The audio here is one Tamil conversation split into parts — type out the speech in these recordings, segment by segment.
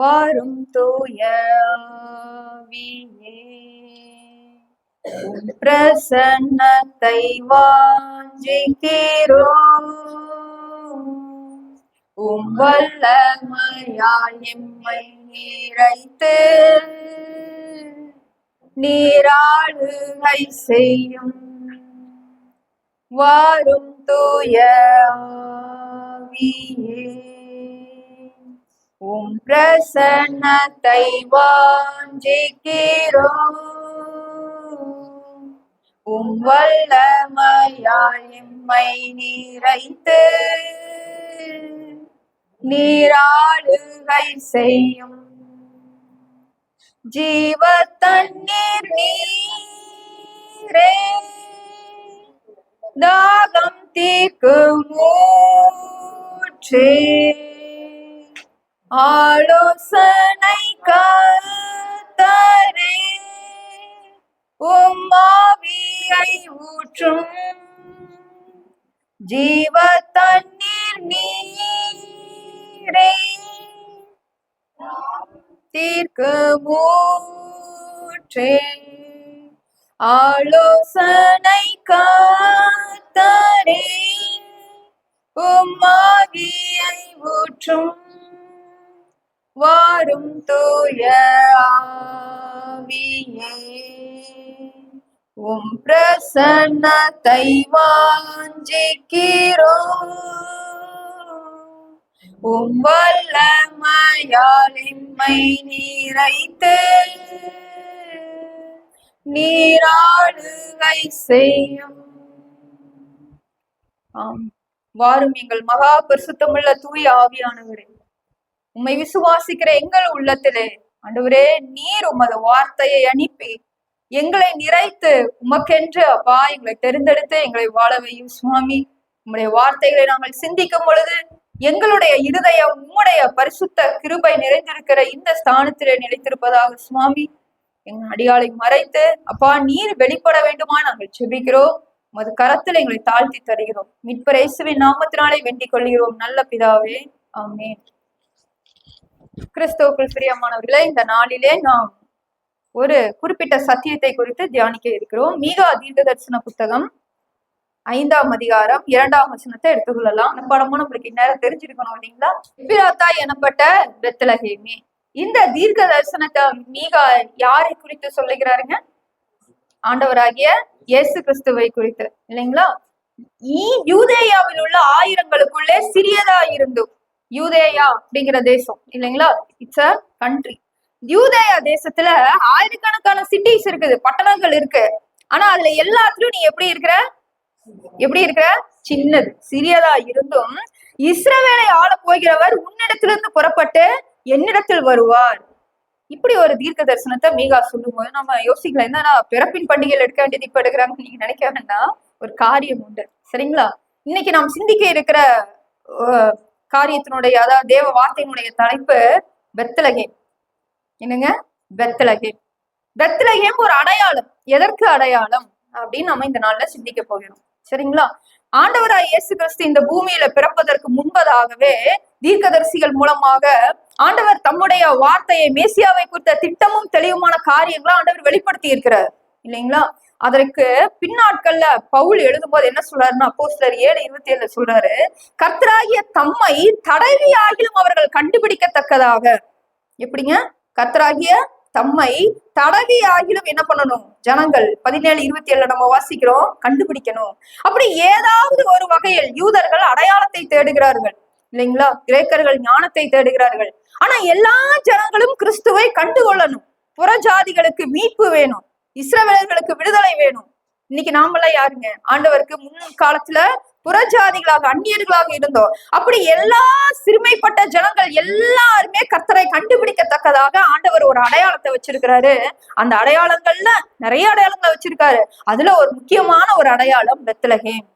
வாரும் தூய ஆவியே, உம் பிரசன்னத்தை வாஞ்சிக்கிறோம். உம் வல்லமையால் எம்மை நிறைத்து நீராளுகை செய்யும். வாரும் தூய ஆவியே, உம் பிரசன்னத்தை வாஞ்சிக்கிறோம். உம் வல்லமையால் எம்மை நிறைத்து நீராளுகை செய்யும். ஜீவ தண்ணீர் நீரே, தாகம் தீர்க்கும் ஊற்றே, ஆலோசனை கர்த்தரே, உம் ஆவியை ஊற்றும். ஜீவ தண்ணீர் நீரே, தீர்க்கும் ஊற்றே, ஆலோசனை கர்த்தரே, உம் ஆவியை ஊற்றும். வாரும் தூய ஆவியே, உம் பிரசன்னத்தை வாஞ்சிக்கிறோம். உம் வல்லமையால் எம்மை நிறைத்து நீராளுகை செய்யும். வாரும் எங்கள் மகா பரிசுத்தமுள்ள தூய ஆவியானவரே, உம்மை விசுவாசிக்கிற எங்கள் உள்ளத்திலே ஆண்டவரே, நீர் உமது வார்த்தையை அனுப்பி எங்களை நிறைத்து உமக்கென்று அப்பா எங்களை தெரிந்தெடுத்து எங்களை வாழவையும் சுவாமி. உம்முடைய வார்த்தைகளை நாங்கள் சிந்திக்கும் பொழுது எங்களுடைய இருதயம் உம்முடைய பரிசுத்த கிருபை நிறைந்திருக்கிற இந்த ஸ்தானத்திலே நிலைத்திருப்பதாக சுவாமி. எங்க அடியாளை மறைத்து அப்பா நீர் வெளிப்பட வேண்டுமா நாங்கள் செபிக்கிறோம். உமது கரத்தில் எங்களை தாழ்த்தி தருகிறோம். மீட்பர் இயேசுவின் நாமத்தினாலே வேண்டிக் கொள்கிறோம் நல்ல பிதாவே, ஆமென். கிறிஸ்துவுக்குள் பிரியமானவர்களே, இந்த நாளிலே நாம் ஒரு குறிப்பிட்ட சத்தியத்தை குறித்து தியானிக்க இருக்கிறோம். மீகா தீர்க்க தரிசன புத்தகம் 5ஆம் அதிகாரம் 2ஆம் வசனத்தை எடுத்துக்கொள்ளலாம். படமும் நம்மளுக்கு இந்நேரம் தெரிஞ்சிருக்கணும் இல்லைங்களா? எப்பிராத்தா எனப்பட்ட பெத்லகேமே. இந்த தீர்க்க தரிசனத்தை மீகா யாரை குறித்து சொல்லுகிறாருங்க? ஆண்டவராகிய இயேசு கிறிஸ்துவை குறித்து இல்லைங்களா? யூதேயாவில் உள்ள ஆயிரங்களுக்குள்ளே சிறியதா இருந்தும், யூதேயா அப்படிங்கிற தேசம் இல்லைங்களா, இட்ஸ் அ கண்ட்ரி. யூதேயா தேசத்துல ஆயிரக்கணக்கான சிட்டிஸ் இருக்குது, பட்டணங்கள் இருக்கு. ஆனா அதுல எல்லாத்துலயும் நீ எப்படி இருக்கிற சின்னது, சிறியதா இருந்தும் இஸ்ரவேலை ஆள போகிறவர் உன்னிடத்திலிருந்து புறப்பட்டு என்னிடத்தில் வருவார். இப்படி ஒரு தீர்க்க தரிசனத்தை மீகா சொல்லும் போது நம்ம யோசிக்கலாம், என்னன்னா பிறப்பின் பண்டிகைகள் எடுக்க வேண்டியது இப்ப எடுக்கிறாங்கன்னு நீங்க நினைக்க வேண்டாம். ஒரு காரியம் உண்டு சரிங்களா? இன்னைக்கு நாம் சிந்திக்க இருக்கிற காரியத்தினுடைய, அதாவது தேவ வார்த்தையினுடைய தலைப்பு பெத்லகேம். என்னங்க? பெத்லகேம். பெத்லகேம் ஒரு அடையாளம். எதற்கு அடையாளம் அப்படின்னு நம்ம இந்த நாள்ல சிந்திக்க போகிறோம் சரிங்களா? ஆண்டவராய் இயேசு கிறிஸ்து இந்த பூமியில பிறப்பதற்கு முன்பதாகவே தீர்க்கதரிசிகள் மூலமாக ஆண்டவர் தம்முடைய வார்த்தையை, மேசியாவை குறித்த திட்டமும் தெளிவுமான காரியங்களும் ஆண்டவர் வெளிப்படுத்தி இருக்கிறார் இல்லைங்களா? அதற்கு பின்னாட்கள்ல பவுல் எழுதும் போது என்ன சொல்றாருன்னா, அப்போஸ்தலர் 7:27 சொல்றாரு, கர்த்தராகிய தம்மை தடவி ஆகிலும் அவர்கள் கண்டுபிடிக்கத்தக்கதாக. எப்படிங்க? கர்த்தராகிய தம்மை தடவி ஆகிலும் என்ன பண்ணணும்? ஜனங்கள் 17:27 நம்ம வாசிக்கிறோம், கண்டுபிடிக்கணும். அப்படி ஏதாவது ஒரு வகையில் யூதர்கள் அடையாளத்தை தேடுகிறார்கள் இல்லைங்களா? கிரேக்கர்கள் ஞானத்தை தேடுகிறார்கள். ஆனா எல்லா ஜனங்களும் கிறிஸ்துவை கண்டுகொள்ளணும். புறஜாதிகளுக்கு மீட்பு வேணும், இஸ்ரவேலர்களுக்கு விடுதலை வேணும். இன்னைக்கு நாமெல்லாம் யாருங்க? ஆண்டவருக்கு முன் காலத்துல புறஜாதிகளாக, அந்நியர்களாக இருந்தோம். அப்படி எல்லா சிறுமைப்பட்ட ஜனங்கள் எல்லாருமே கர்த்தரை கண்டுபிடிக்கத்தக்கதாக ஆண்டவர் ஒரு அடையாளத்தை வச்சிருக்கிறாரு. அந்த அடையாளங்கள்ல நிறைய அடையாளங்களை வச்சிருக்காரு. அதுல ஒரு முக்கியமான ஒரு அடையாளம் பெத்லகேம்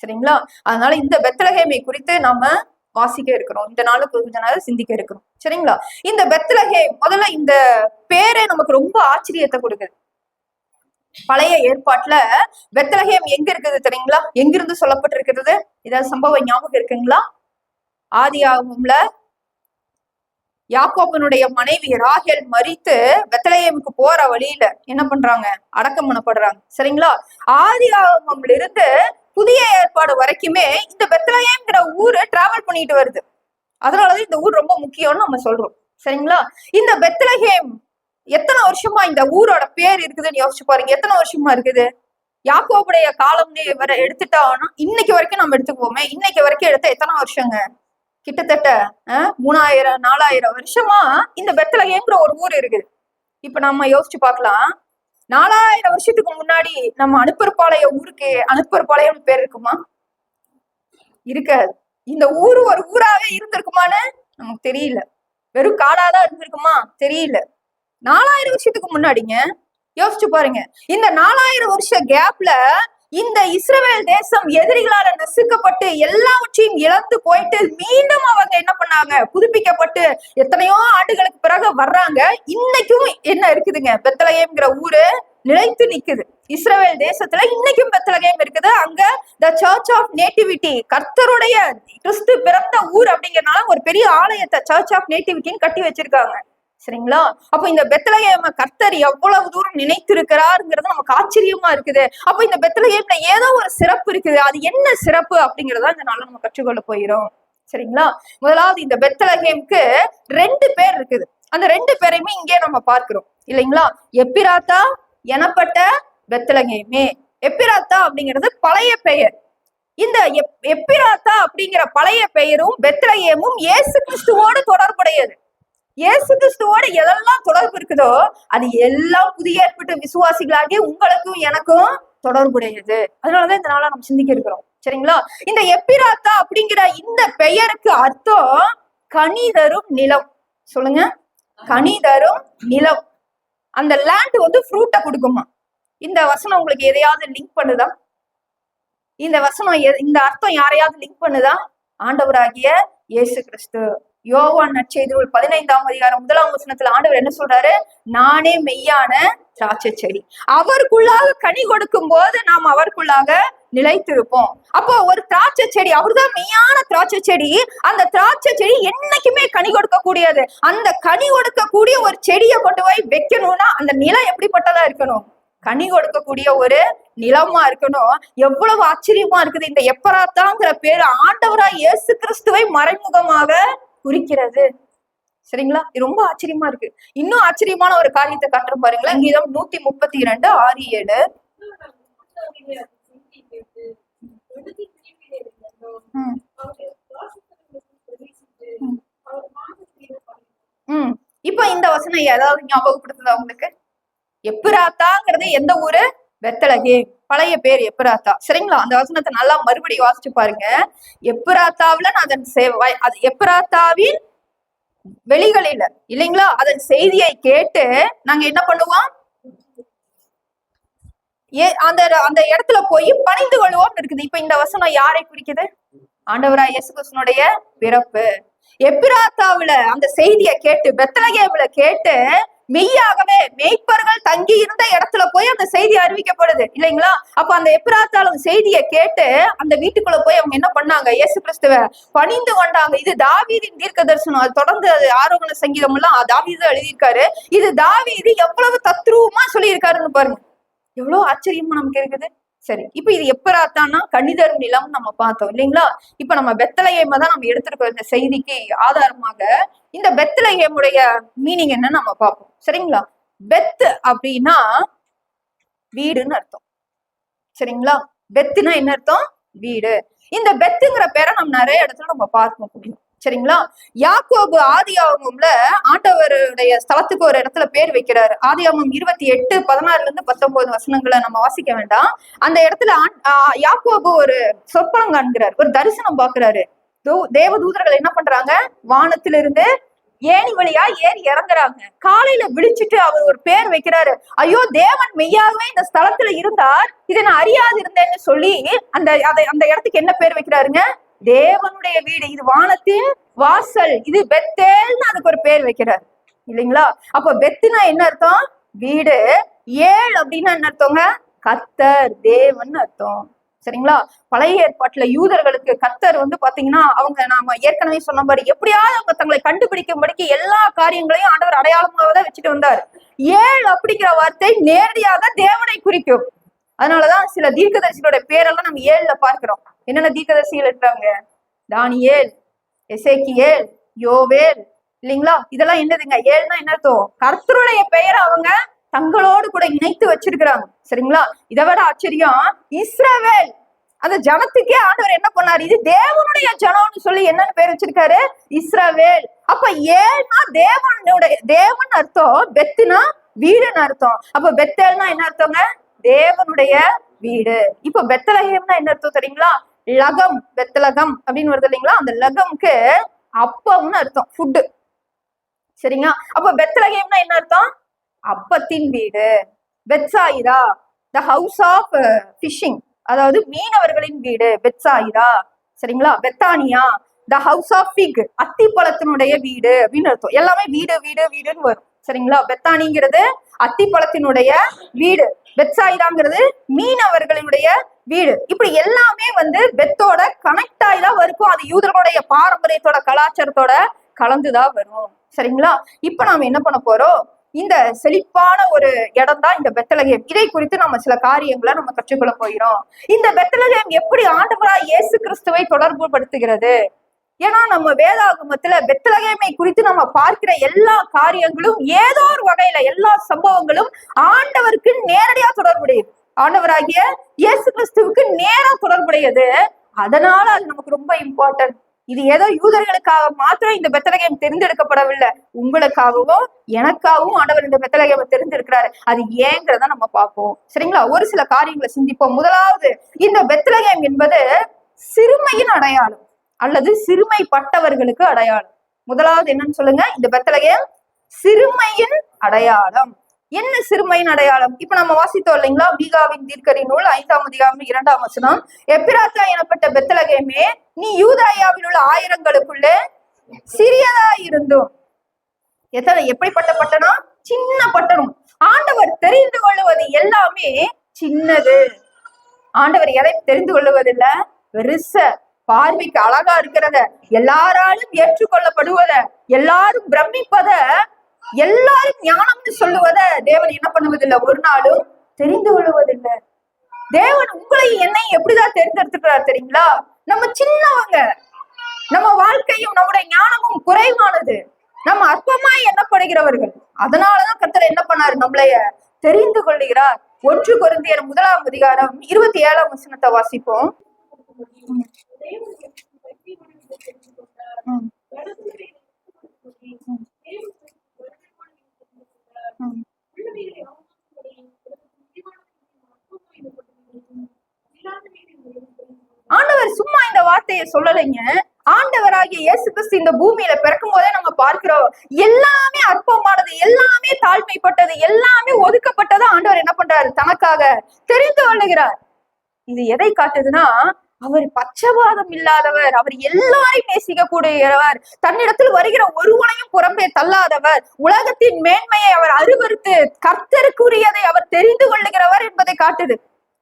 சரிங்களா? அதனால இந்த பெத்லகேமை குறித்து நாம வாசிக்க இருக்கிறோம். இந்த நாளுக்கு கொஞ்ச நேரம் சிந்திக்க இருக்கிறோம் சரிங்களா? இந்த பெத்லகேம், முதல்ல இந்த பேரே நமக்கு ரொம்ப ஆச்சரியத்தை கொடுக்குது. பழைய ஏற்பாட்டுல பெத்லகேம் எங்க இருக்குது தெரியுங்களா? எங்கிருந்து சொல்லப்பட்டிருக்கிறது? ஏதாவது சம்பவம் ஞாபகம் இருக்குங்களா? ஆதியாகமம்ல யாக்கோபனுடைய மனைவி ராகேல் மரித்து பெத்லகேமுக்கு போற வழியில என்ன பண்றாங்க, அடக்கம் பண்ணப்படுறாங்க. சரிங்களா? ஆதியாகமம்ல இருந்து புதிய ஏற்பாடு வரைக்குமே இந்த பெத்லகேம்ங்கிற ஊரு டிராவல் பண்ணிட்டு வருது. அதனாலதான் இந்த ஊர் ரொம்ப முக்கியம்னு நம்ம சொல்றோம். சரிங்களா? இந்த பெத்லகேம் எத்தனை வருஷமா இந்த ஊரோட பேர் இருக்குதுன்னு யோசிச்சு பாருங்க. எத்தனை வருஷமா இருக்குது? யாக்கோபுடைய காலம்னு வர எடுத்துட்டோம்னா இன்னைக்கு வரைக்கும் நம்ம எடுத்துக்குவோமே, இன்னைக்கு வரைக்கும் எடுத்த எத்தனை வருஷங்க? கிட்டத்தட்ட 3000 4000 வருஷமா இந்த பெத்லகேம்ங்கிற ஒரு ஊர் இருக்குது. இப்ப நம்ம யோசிச்சு பார்க்கலாம், 4000 வருஷத்துக்கு முன்னாடி நம்ம அனுப்பற்பாளையம் ஊருக்கு அனுப்பற்பாளையம் பேர் இருக்குமா? இருக்காது. இந்த ஊர் ஒரு ஊராவே இருந்திருக்குமான்னு நமக்கு தெரியல. வெறும் காடாதான் இருந்திருக்குமா? தெரியல. 4000 வருஷத்துக்கு முன்னாடிங்க. யோசிச்சு பாருங்க. இந்த 4000 வருஷ கேப்ல இந்த இஸ்ரவேல் தேசம் எதிரிகளால நசுக்கப்பட்டு எல்லாவற்றையும் இழந்து போயிட்டு மீண்டும் அவங்க என்ன பண்ணாங்க, புதுப்பிக்கப்பட்டு எத்தனையோ ஆண்டுகளுக்கு பிறகு வர்றாங்க. இன்னைக்கும் என்ன இருக்குதுங்க, பெத்லகேம்ங்கிற ஊரு நிலைத்து நிக்குது. இஸ்ரவேல் தேசத்துல இன்னைக்கும் பெத்லகேம் இருக்குது. அங்க த சர்ச் ஆஃப் நேட்டிவிட்டி, கர்த்தருடைய கிறிஸ்து பிறந்த ஊர் அப்படிங்கறதுனால ஒரு பெரிய ஆலயத்தை சர்ச் ஆஃப் நேட்டிவிட்டின்னு கட்டி வச்சிருக்காங்க. சரிங்களா? அப்ப இந்த பெத்லகேம கர்த்தர் எவ்வளவு தூரம் நினைத்திருக்கிறாருங்கிறது நமக்கு ஆச்சரியமா இருக்குது. அப்ப இந்த பெத்லகேம்ல ஏதோ ஒரு சிறப்பு இருக்குது. அது என்ன சிறப்பு அப்படிங்கறத இந்த நாள்ல நம்ம கற்றுக்கொள்ள போயிரும். சரிங்களா? முதலாவது இந்த பெத்லகேம்க்கு 2 பேர் இருக்குது. அந்த 2 பேரையுமே இங்கே நம்ம பார்க்கிறோம் இல்லைங்களா? எப்பிராத்தா எனப்பட்ட பெத்லகேமே. எப்பிராத்தா அப்படிங்கிறது பழைய பெயர். இந்த எப்பிராத்தா அப்படிங்கிற பழைய பெயரும் பெத்லகேமும் இயேசு கிறிஸ்துவோடு தொடர்புடையது. இயேசு கிறிஸ்துவோட எதெல்லாம் தொடர்பு இருக்குதோ அது எல்லாம் புதிய ஏற்பட்ட விசுவாசிகளாகிய உங்களுக்கும் எனக்கும் தொடர்புடையது. அதனாலதான் இந்த நாளா நம்ம சிந்திக்க இருக்கிறோம். சரிங்களா? இந்த எப்பிராத்தா அப்படிங்கிற இந்த பெயருக்கு அர்த்தம் கனி தரும் நிலம். சொல்லுங்க, கனி தரும் நிலம். அந்த லேண்ட் வந்து ஃப்ரூட்டை கொடுக்குமா? இந்த வசனம் உங்களுக்கு எதையாவது லிங்க் பண்ணுதா? இந்த வசனம் இந்த அர்த்தம் யாரையாவது லிங்க் பண்ணுதா? ஆண்டவராகிய இயேசு கிறிஸ்து. யோவான் நற்செய்தி 15ஆம் அதிகாரம் 1ஆம் வசனத்துல ஆண்டவர் என்ன சொல்றாரு? நானே மெய்யான திராட்சை செடி, அவருக்குள்ளாக கனி கொடுக்கும் போது நாம் அவருக்குள்ளாக நிலைத்திருப்போம். அப்போ ஒரு திராட்சை செடி, அவர்தான் மெய்யான திராட்சை செடி. அந்த திராட்சை செடி என்னைக்குமே கனி கொடுக்க கூடியது. அந்த கனி கொடுக்கக்கூடிய ஒரு செடியை கொண்டு போய் வைக்கணும்னா அந்த நிலம் எப்படிப்பட்டதா இருக்கணும்? கனி கொடுக்கக்கூடிய ஒரு நிலமா இருக்கணும். எவ்வளவு ஆச்சரியமா இருக்குது. இந்த எப்பிராத்தாங்கிற பேரு ஆண்டவராய் இயேசு கிறிஸ்துவை மறைமுகமாக குறிக்கிறது. சரிங்களா? இது ரொம்ப ஆச்சரியமா இருக்கு. இன்னும் ஆச்சரியமான ஒரு காரியத்தை காட்டுறோம் பாருங்களேன். கீதம் 132 6 7. இப்ப இந்த வசனம் ஏதாவது ஞாபகப்படுத்துதா உங்களுக்கு? எப்பிராத்தாங்கிறது எந்த ஊரு? பெத்லகேம். பழைய பேர் எப்பிராத்தா. சரிங்களா? அந்த வசனத்தை நல்லா மறுபடியும் வாசிச்சு பாருங்க. எப்பிராத்தாவில அதன் அது எப்பிராத்தாவின் வெளிகளில இல்லைங்களா, அதன் செய்தியை கேட்டு நாங்க என்ன பண்ணுவோம்? அந்த அந்த இடத்துல போய் பணிந்து கொள்வோம் இருக்குது. இப்ப இந்த வசனம் யாரை குறிக்குது? ஆண்டவராய் இயேசு கிறிஸ்துனுடைய பிறப்பு. எப்பிராத்தாவில அந்த செய்தியை கேட்டு, பெத்லகேம்ல கேட்டு, மெய்யாகவே மேய்ப்பர்கள் தங்கி இருந்த இடத்துல போய் அந்த செய்தி அறிவிக்கப்படுது இல்லைங்களா? அப்ப அந்த எப்பிராத்தாலும் செய்தியை கேட்டு அந்த வீட்டுக்குள்ள போய் அவங்க என்ன பண்ணாங்க? இயேசு கிறிஸ்துவ பணிந்து கொண்டாங்க. இது தாவீதின் தீர்க்க தரிசனம். அது தொடர்ந்து ஆரோகண சங்கீதம் எல்லாம் தாவீது எழுதியிருக்காரு. இது தாவீது எவ்வளவு தத்ரூபமா சொல்லியிருக்காருன்னு பாருங்க. எவ்வளவு ஆச்சரியமா நமக்கு இருக்குது. சரி, இப்ப இது எப்பிராத்தான்னா கனிதரும் நிலம் நம்ம பார்த்தோம் இல்லைங்களா? இப்ப நம்ம பெத்லகேமை தான் நம்ம எடுத்திருக்கோம் இந்த செய்திக்கு ஆதாரமாக. இந்த பெத்லகேமுடைய மீனிங் என்னன்னு நம்ம பார்ப்போம். சரிங்களா? பெத் அப்படின்னா வீடுன்னு அர்த்தம். சரிங்களா? பெத்துனா என்ன அர்த்தம்? வீடு. இந்த பெத்துங்கிற பேரை நம்ம நிறைய இடத்துல நம்ம பார்க்க முடியும். சரிங்களா? யாக்கோபு ஆதியாகமம்ல ஆண்டவருடைய ஸ்தலத்துக்கு ஒரு இடத்துல பேர் வைக்கிறாரு. ஆதியாகமம் 28 16 19 வசனங்களை நம்ம வாசிக்க வேண்டாம். அந்த இடத்துல யாக்கோபு ஒரு சொப்பனம் காண்கிறார், ஒரு தரிசனம் பாக்குறாரு. தேவதூதர்கள் என்ன பண்றாங்க? வானத்திலிருந்து ஏணி வழியா ஏறி இறங்குறாங்க. காலையில விழிச்சுட்டு அவர் ஒரு பேர் வைக்கிறாரு. ஐயோ, தேவன் மெய்யாகவே இந்த ஸ்தலத்துல இருந்தார், இதை நான் அறியாது இருந்தேன்னு சொல்லி அந்த இடத்துக்கு என்ன பேர் வைக்கிறாருங்க? தேவனுடைய வீடு, இது வானத்தின் வாசல், இது பெத்தேல்னு அதுக்கு ஒரு பேர் வைக்கிறார் இல்லைங்களா? அப்ப பெத்துனா என்ன அர்த்தம்? வீடு. ஏழ் அப்படின்னா என்ன அர்த்தங்க? கர்த்தர், தேவன் அர்த்தம். சரிங்களா? பழைய ஏற்பாட்டுல யூதர்களுக்கு கர்த்தர் பாத்தீங்கன்னா அவங்க நாம ஏற்கனவே சொன்னபடி எப்படியாவது அவங்க தங்களை கண்டுபிடிக்கும்படிக்கு எல்லா காரியங்களையும் ஆண்டவர் அடையாளமாக தான் வச்சுட்டு வந்தார். ஏழு அப்படிங்கிற வார்த்தை நேரடியாக தேவனை குறிக்கும். அதனாலதான் சில தீர்க்கதரிசிகளோட பேரெல்லாம் நம்ம ஏழுல பார்க்கிறோம். என்னென்ன தீர்க்கதரிசிகள் இருக்கிறாங்க? தானியேல், எசேக்கியேல், யோவேல், இல்லைங்களா? இதெல்லாம் என்னதுங்க? ஏழுனா என்ன அர்த்தம்? கர்த்தருடைய பெயரை அவங்க தங்களோடு கூட இணைத்து வச்சிருக்கிறாங்க. சரிங்களா? இதை விட ஆச்சரியம், இஸ்ரவேல் அந்த ஜனத்துக்கே ஆண்டவர் என்ன பண்ணாரு? இது தேவனுடைய ஜனம்னு சொல்லி என்னன்னு பேர் வச்சிருக்காரு? இஸ்ரவேல். அப்ப ஏன்னா தேவன் அர்த்தம், பெத்துனா வீடுன்னு அர்த்தம். அப்ப பெத்தேல்னா என்ன அர்த்தங்க? தேவனுடைய வீடு. இப்ப பெத்லகேம்னா என்ன அர்த்தம் தெரியுங்களா? லகம், பெத்லகம் அப்படின்னு வருது இல்லைங்களா? அந்த லகம்க்கு அப்பம்னு அர்த்தம், ஃபுட்டு. சரிங்க? அப்ப பெத்லகேம்னா என்ன அர்த்தம்? அப்பத்தின் வீடு. Bethsaida, the house of fishing, அதாவது மீனவர்களின் வீடு, பெத்சாயிதா. சரிங்களா? Bethany, the house of fig, அத்திப்பழத்தினுடைய வீடு அப்படின்னு அர்த்தம். எல்லாமே வீடு வீடு வீடுன்னு வரும். சரிங்களா? பெத்தானிங்கிறது அத்திப்பழத்தினுடைய வீடு, பெத்சாயிதாங்கிறது மீனவர்களினுடைய வீடு. இப்படி எல்லாமே பெத்தோட கனெக்ட் ஆகிதான் இருக்கும். அது யூதர்களுடைய பாரம்பரியத்தோட கலாச்சாரத்தோட கலந்துதான் வரும். சரிங்களா? இப்ப நாம என்ன பண்ண போறோம்? இந்த செழிப்பான ஒரு இடம் தான் இந்த பெத்லகேம். இதை குறித்து நம்ம சில காரியங்களை நம்ம கற்றுக்கொள்ள போகிறோம். இந்த பெத்லகேம் எப்படி ஆண்டவராய் இயேசு கிறிஸ்துவை தொடர்பு படுத்துகிறது? ஏன்னா நம்ம வேதாகமத்துல பெத்லகேமை குறித்து நம்ம பார்க்கிற எல்லா காரியங்களும் ஏதோ ஒரு வகையில, எல்லா சம்பவங்களும் ஆண்டவருக்கு நேரடியா தொடர்புடையது. ஆண்டவராகிய இயேசு கிறிஸ்துவுக்கு நேரா தொடர்புடையது. அதனால அது நமக்கு ரொம்ப இம்பார்ட்டன்ட். இது ஏதோ யூதர்களுக்காக மாத்திரம் இந்த பெத்லகேம் தெரிந்தெடுக்கப்படவில்லை, உங்களுக்காகவும் எனக்காகவும் ஆண்டவர் இந்த பெத்லகேமை தெரிந்திருக்கிறாரு. அது ஏங்கிறத நம்ம பார்ப்போம். சரிங்களா? ஒரு சில காரியங்களை சிந்திப்போம். முதலாவது, இந்த பெத்லகேம் என்பது சிறுமையின் அடையாளம் அல்லது சிறுமைப்பட்டவர்களுக்கு அடையாளம். முதலாவது என்னன்னு சொல்லுங்க? இந்த பெத்லகேம் சிறுமையின் அடையாளம். என்ன சிறுமையின் அடையாளம்? இப்ப நம்ம வாசித்தோம் இல்லைங்களா? மீகாவின் தீர்க்கரி நூல் 5ஆம் அதிகாரம் 2ஆம் வசனம், எப்பிராத்தா எனப்பட்ட பெத்லகேமே, நீ யூதாயாவில் உள்ள ஆயிரங்களுக்குள்ளே சிறியதா இருந்தும். எப்படிப்பட்ட பட்டணம்? சின்ன பட்டணம். ஆண்டவர் தெரிந்து கொள்ளுவது எல்லாமே சின்னது. ஆண்டவர் எதை தெரிந்து கொள்ளுவதில்ல? பெருச, பார்வைக்கு அழகா இருக்கிறத, எல்லாராலும் ஏற்றுக்கொள்ளப்படுவத, எல்லாரும் பிரமிப்பத, எல்லாரும் ஞானம்னு சொல்லுவத தேவன் என்ன பண்ணுவதில்லை? ஒரு நாளும் தெரிந்து கொள்ளுவதில்லை. தேவன் உங்களை என்னையும் எப்படிதான் தேர்ந்தெடுத்துக்கிறார் தெரியுங்களா? நம்ம சின்னவங்க, நம்ம வாழ்க்கையும் நம்முடைய ஞானமும் குறைவானது, நம்ம அற்பமாய் எண்ணப்படுகிறவர்கள். அதனாலதான் கர்த்தர் என்ன பண்ணாரு? நம்மளைய தெரிந்து கொள்ளுகிறார். 1 கொரிந்தியர் 1ஆம் அதிகாரம் 27ஆம் வசனத்தை வாசிப்போம். ஆண்டவர் சும்மா இந்த வார்த்தையை சொல்லலைங்க. ஆண்டவராகிய இயேசு கிறிஸ்து இந்த பூமியில பிறக்கும் போதே நம்ம பார்க்கிறோம், எல்லாமே அற்பமானது, எல்லாமே தாழ்மைப்பட்டது, எல்லாமே ஒதுக்கப்பட்டதை ஆண்டவர் என்ன பண்றாரு? தனக்காக தெரிந்து கொள்ளுகிறார். இது எதை காட்டுதுன்னா, அவர் பட்சபாதம் இல்லாதவர், அவர் எல்லாரையும் நேசிக்கக்கூடியவர், தன்னிடத்தில் வருகிற ஒருவனையும் புறம்பே தள்ளாதவர், உலகத்தின் மேன்மையை அவர் அருவருத்து கர்த்தருக்குரியதை அவர் தெரிந்து கொள்ளுகிறவர் என்பதை காட்டுது.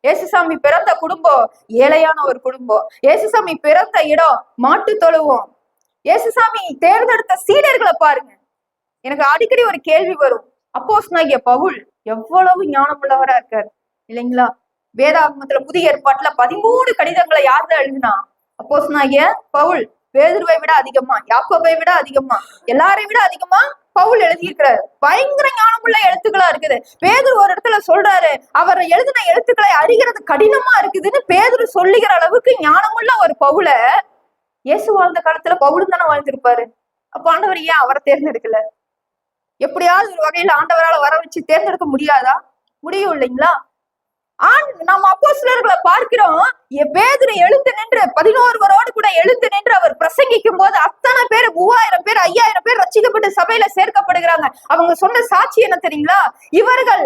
ஏசுசாமி பிறந்த குடும்பம் ஏழையான ஒரு குடும்பம். ஏசுசாமி பிறந்த இடம் மாட்டு தொழுவோம். ஏசுசாமி தேர்ந்தெடுத்த சீடர்களை பாருங்க. எனக்கு அடிக்கடி ஒரு கேள்வி வரும், அப்போஸ்தலனாகிய பவுல் எவ்வளவு ஞானம் உள்ளவரா இருக்காரு இல்லைங்களா? வேதாகமத்துல புதிய ஏற்பாட்டுல 13 கடிதங்களை யார்தான் எழுதினா? அப்போஸ்தலனாகிய பவுல். பேதுருவை விட அதிகமா, யாக்கோபை விட அதிகமா, எல்லாரையும் விட அதிகமா பவுல் எழுதியிருக்கிறாரு. பயங்கர ஞானமுள்ள எழுத்துக்களா இருக்குது. பேதுரு ஒரு இடத்துல சொல்றாரு, அவர் எழுதின எழுத்துக்களை அறிகிறது கடினமா இருக்குதுன்னு பேதுரு சொல்லுகிற அளவுக்கு ஞானமுள்ள ஒரு பவுல இயேசு வாழ்ந்த காலத்துல பவுலும் தானே வாழ்ந்திருப்பாரு. அப்ப ஆண்டவர் ஏன் அவரை தேர்ந்தெடுக்கல? எப்படியாவது ஒரு வகையில ஆண்டவரால் வர வச்சு தேர்ந்தெடுக்க முடியாதா? முடியும் இல்லைங்களா? நம்ம அப்போஸ்தலர்களை பார்க்கிறோம். பேதுரு எழுந்து நின்று 11 கூட எழுந்து நின்று அவர் பிரசங்கிக்கும் போது அத்தனை பேர், 3000 பேர் 5000 பேர் ரட்சிக்கப்பட்டு சபையில சேர்க்கப்படுகிறாங்க. அவங்க சொன்ன சாட்சி என்ன தெரியுங்களா? இவர்கள்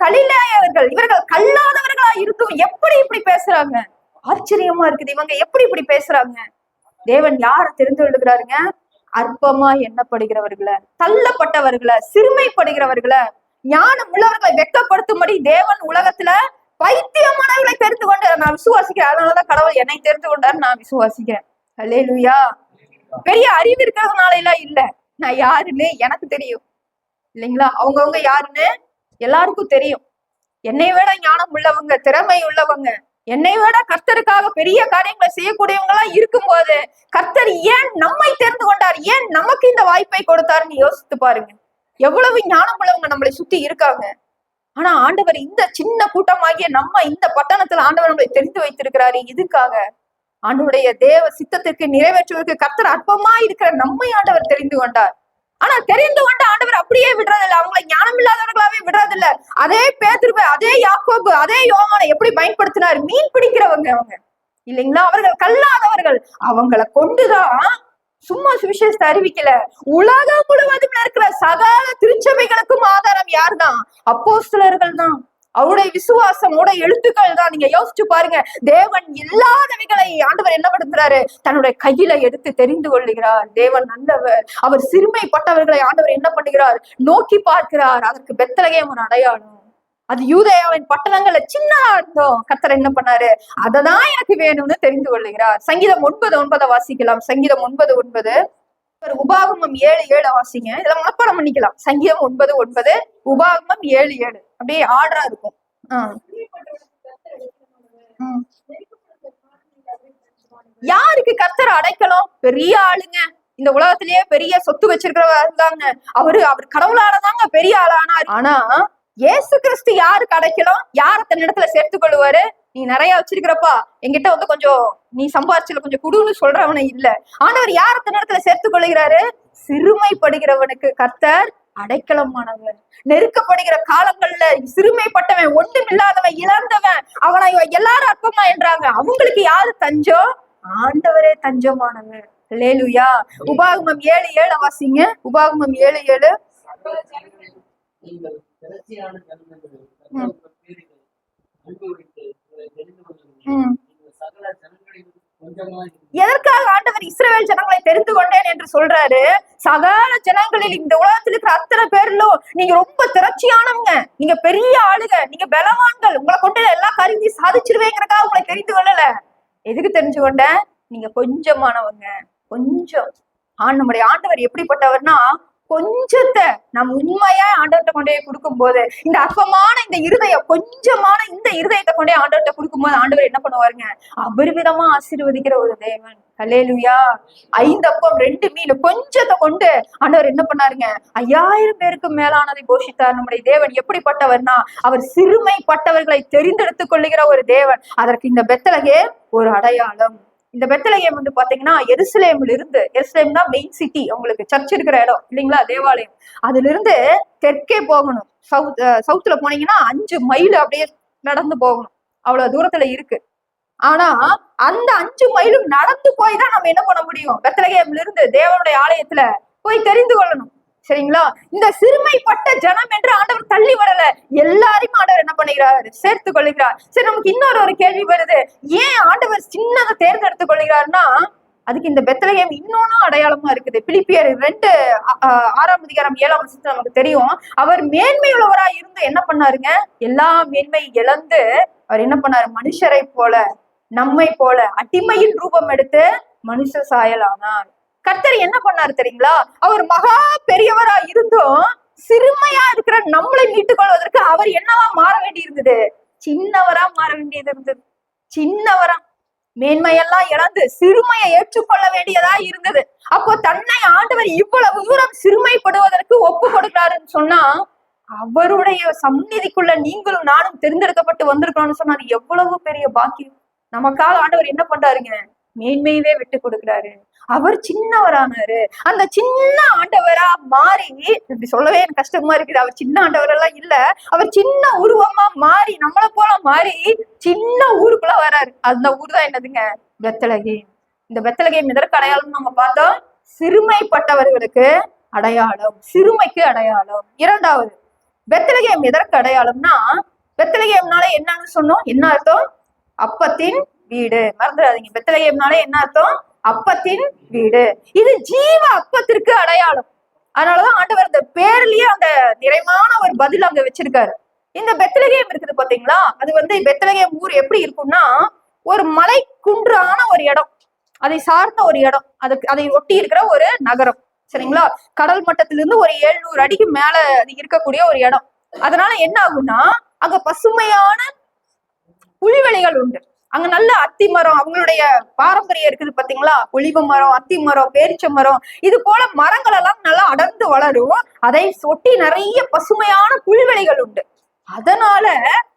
கலிலேயர்கள், இவர்கள் கல்லாதவர்களா இருந்தும் எப்படி இப்படி பேசுறாங்க? ஆச்சரியமா இருக்குது. இவங்க எப்படி இப்படி பேசுறாங்க? தேவன் யார தெரிந்து கொள்ளுகிறாருங்க? அற்பமா எண்ணப்படுகிறவர்களை, தள்ளப்பட்டவர்களை, சிறுமைப்படுகிறவர்களை, ஞானம் உள்ளவர்களை வெட்கப்படுத்தும்படி தேவன் உலகத்துல பைத்தியமானவர்களை தெரிந்து கொண்டார். நான் விசுவாசிக்கிறேன். அதனாலதான் கடவுள் என்னை தெரிந்து கொண்டார். நான் விசுவாசிக்கிறேன். அல்லேலூயா. பெரிய அறிவு இருக்கிறதுனால எல்லாம் இல்ல, நான் யாருன்னு எனக்கு தெரியும் இல்லைங்களா? அவங்கவுங்க யாருன்னு எல்லாருக்கும் தெரியும். என்னை விட ஞானம் உள்ளவங்க, திறமை உள்ளவங்க, என்னை விட கர்த்தருக்காக பெரிய காரியங்களை செய்யக்கூடியவங்க எல்லாம் இருக்கும் போது கர்த்தர் ஏன் நம்மை தெரிந்து கொண்டார்? ஏன் நமக்கு இந்த வாய்ப்பை கொடுத்தாருன்னு யோசித்து பாருங்க. எவ்வளவு ஞானம் உள்ளவங்க நம்மளை சுத்தி இருக்காங்க. ஆனா ஆண்டவர் இந்த சின்ன கூட்டமாகிய நம்ம இந்த பட்டணத்துல ஆண்டவர் நம்மளை தெரிந்து வைத்திருக்கிறாரு. இதுக்காக ஆண்டவருடைய தேவ சித்தத்திற்கு நிறைவேற்றுவதற்கு கர்த்தர் அற்பமா இருக்கிற நம்மை ஆண்டவர் தெரிந்து கொண்டார். ஆனா தெரிந்து கொண்ட ஆண்டவர் அப்படியே விடுறதில்ல, அவங்களை ஞானம் இல்லாதவர்களாவே விடுறதில்ல. அதே பேதுருவை, அதே யாக்கோபு, அதே யோவானை எப்படி பயன்படுத்தினார்? மீன் பிடிக்கிறவங்க அவங்க இல்லைங்களா? அவர்கள் கல்லாதவர்கள். அவங்களை கொண்டுதான் சும்மா சுவிசேஷத்தை அறிவிக்கல, உலகம் முழுவதும் இருக்கிற சகல திருச்சபைகளுக்கும் ஆதாரம் யார்தான்? அப்போஸ்தலர்கள் தான். அவருடைய விசுவாசம், அவருடைய எழுத்துக்கள் தான். நீங்க யோசிச்சு பாருங்க. தேவன் இல்லாதவைகளை ஆண்டவர் என்ன படுத்துறாரு? தன்னுடைய கையில எடுத்து தெரிந்து கொள்ளுகிறார். தேவன் நல்லவர். அவர் சிறுமைப்பட்டவர்களை ஆண்டவர் என்ன பண்ணுகிறார்? நோக்கி பார்க்கிறார். அதற்கு பெத்லகேம் ஒரு அடையாளம். அது யூதேயாவின் பட்டணங்கள்ல சின்னதா இருந்தோம். கர்த்தர் என்ன பண்ணாரு? அததான் எனக்கு வேணும்னு தெரிந்து கொள்ளுகிறார். சங்கீதம் 9:9 வாசிக்கலாம். சங்கீதம் 9:9. உபாகமம் 7:7 வாசிங்க. இதெல்லாம் மனப்பாடம் பண்ணிக்கலாம். சங்கீதம் 9:9, உபாகமம் 7:7. அப்படியே ஆர்டரா இருக்கும். யாருக்கு கர்த்தர் அடைக்கலம்? பெரிய ஆளுங்க, இந்த உலகத்திலேயே பெரிய சொத்து வச்சிருக்கிறவங்க. அவர் கடவுளாலதாங்க பெரிய ஆளானார். ஆனா இயேசு கிறிஸ்து யாருக்கு அடைக்கலம்? யார தன் இடத்துல சேர்த்துக் கொள்ளுவாரு? நீ நிறைய வச்சிருக்கிறப்பா, என்கிட்ட வந்து கொஞ்சம் நீ சம்பாரிச்சுல கொஞ்சம் குடுன்னு சொல்றவன இல்ல. ஆண்டவர் யார தன் இடத்துல சேர்த்துக் கொள்ளுகிறாரு? சிறுமைப்படுகிறவனுக்கு கர்த்தர் அடைக்கலமானவர். நெருக்கப்படுகிற காலங்கள்ல சிறுமைப்பட்டவன், ஒன்றும் இல்லாதவன், இழந்தவன், அவனை எல்லாரும் அற்பமா என்றாங்க. அவங்களுக்கு யாரு தஞ்சம்? ஆண்டவரே தஞ்சமானவர். அல்லேலூயா. உபாகமம் 7:7 வாசிங்க. உபாகமம் 7:7. எதற்காக ஆண்டவர் இஸ்ரவேல் ஜனங்களை தெரிந்து கொண்டேன் என்று சொல்றாரு? சகல ஜனங்களில் இந்த உலகத்தில் இருக்கிற அத்தனை பேர்லும் நீங்க ரொம்ப திரட்சியானவங்க, நீங்க பெரிய ஆளுக, நீங்க பலவான்கள், உங்களை கொண்டு எல்லா காரியத்தையும் சாதிச்சிருவேங்கிறக்காக உங்களை தெரிந்து கொள்ளல. எதுக்கு தெரிஞ்சு கொண்ட? நீங்க கொஞ்சமானவங்க. கொஞ்சம் நம்முடைய ஆண்டவர் எப்படிப்பட்டவர்னா, கொஞ்சத்தை நம்ம உண்மையா ஆண்டவர்கிட்ட கொண்டே கொடுக்கும் போது, இந்த அற்பமான இந்த இருதயம், கொஞ்சமான இந்த இருதயத்தை கொண்டே ஆண்டவர்கிட்ட கொடுக்கும் போது ஆண்டவர் என்ன பண்ணுவாருங்க? அபரிவிதமா ஆசீர்வதிக்கிற ஒரு தேவன். அல்லேலூயா. 5 அப்பம் 2 மீன் கொஞ்சத்தை கொண்டு ஆண்டவர் என்ன பண்ணாருங்க? 5000 பேருக்கு மேலானதை போஷித்தார். நம்முடைய தேவன் எப்படிப்பட்டவர்னா, அவர் சிறுமைப்பட்டவர்களை தெரிந்தெடுத்துக் கொள்ளுகிற ஒரு தேவன். அதற்கு இந்த பெத்லகேம் ஒரு அடையாளம். இந்த பெத்லகேம் வந்து பாத்தீங்கன்னா எருசலேம்ல இருந்து, எருசலேம் தான் மெயின் சிட்டி, உங்களுக்கு சர்ச் இருக்கிற இடம் இல்லைங்களா, தேவாலயம். அதுல இருந்து தெற்கே போகணும். சவுத்துல போனீங்கன்னா 5 மைல் அப்படியே நடந்து போகணும். அவ்வளவு தூரத்துல இருக்கு. ஆனா அந்த 5 மைலும் நடந்து போய் தான் நம்ம என்ன பண்ண முடியும்? பெத்லகேம்ல இருந்து தேவனுடைய ஆலயத்துல போய் தெரிந்து கொள்ளணும். சரிங்களா? இந்த சிறுமைப்பட்ட ஜனம் என்று ஆண்டவர் தள்ளி வரல, எல்லாரையும் ஆண்டவர் என்ன பண்ணுகிறார்? சேர்த்து கொள்ளுகிறார். சரி, நமக்கு இன்னொரு கேள்வி வருது. ஏன் ஆண்டவர் சின்னதை தேர்ந்தெடுத்துக் கொள்கிறார்னா, அதுக்கு இந்த பெத்லகேம் இன்னொன்னும் அடையாளமா இருக்குது. பிலிப்பியர் 2:6-7 நமக்கு தெரியும். அவர் மேன்மை உள்ளவராய் இருந்து என்ன பண்ணாருங்க? எல்லா மேன்மை இழந்து அவர் என்ன பண்ணாரு? மனுஷரை போல, நம்மை போல அடிமையின் ரூபம் எடுத்து மனுஷ சாயலானார். கர்த்தர் என்ன பண்ணாரு தெரியுங்களா? அவர் மகா பெரியவரா இருந்தும் சிறுமையா இருக்கிற நம்மளை மீட்டுக் கொள்வதற்கு அவர் என்னவா மாற வேண்டி இருந்தது? சின்னவரா மாற வேண்டியது இருந்தது. சின்னவரா மேன்மையெல்லாம் இழந்து சிறுமையை ஏற்றுக்கொள்ள வேண்டியதா இருந்தது. அப்போ தன்னை ஆண்டவர் இவ்வளவு தூரம் சிறுமைப்படுவதற்கு ஒப்பு கொடுக்கிறாருன்னு சொன்னா, அவருடைய சந்நிதிக்குள்ள நீங்களும் நானும் தேர்ந்தெடுக்கப்பட்டு வந்திருக்கணும்னு சொன்னா எவ்வளவு பெரிய பாக்கியம். நமக்காக ஆண்டவர் என்ன பண்றாருங்க? மேன்மையவே விட்டு கொடுக்கிறாரு. அவர் சின்னவரானாரு. அந்த சின்ன ஆண்டவரா மாறி, இப்படி சொல்லவே எனக்கு கஷ்டமா இருக்குது. அவர் சின்ன ஆண்டவரெல்லாம் இல்ல, அவர் சின்ன உருவமா மாறி, நம்மளை போல மாறி சின்ன ஊருக்குள்ள வராரு. அந்த ஊர் தான் என்னதுங்க? பெத்லகேம். இந்த பெத்லகேம் எதற்கு அடையாளம் நம்ம பார்த்தோம்? சிறுமைப்பட்டவர்களுக்கு அடையாளம், சிறுமைக்கு அடையாளம். இரண்டாவது, பெத்லகேம் எதற்கு அடையாளம்னா, பெத்லகேம்னால என்னன்னு சொன்னோம்? என்ன அர்த்தம்? அப்பத்தின் வீடு. மறந்துடாதீங்க. பெத்லகேம்னாலே என்ன அர்த்தம்? அப்பத்தின் வீடு. இது ஜீவ அப்பத்திற்கு அடையாளம். அதனாலதான் ஆண்டவர் அந்த பேர்லயே அந்த நிறைவான ஒரு பதில் அங்க வச்சிருக்காரு. இந்த பெத்லகேம் இருக்குது பாத்தீங்களா, அது பெத்லகேம் ஊர் எப்படி இருக்கும்னா ஒரு மலை குன்றான ஒரு இடம், அதை சார்ந்த ஒரு இடம், அதை ஒட்டி இருக்கிற ஒரு நகரம். சரிங்களா, கடல் மட்டத்திலிருந்து ஒரு 700 அடிக்கு மேல அது இருக்கக்கூடிய ஒரு இடம். அதனால என்ன ஆகும்னா அங்க பசுமையான புல்வெளிகள் உண்டு. அங்க நல்ல அத்தி மரம், அவங்களுடைய பாரம்பரியம் இருக்குது பாத்தீங்களா, ஒலிவ மரம், அத்தி மரம், பேரிச்ச மரம், இது போல மரங்கள் எல்லாம் நல்லா அடர்ந்து வளரும். அதை ஒட்டி நிறைய பசுமையான புல்வெளிகள் உண்டு. அதனால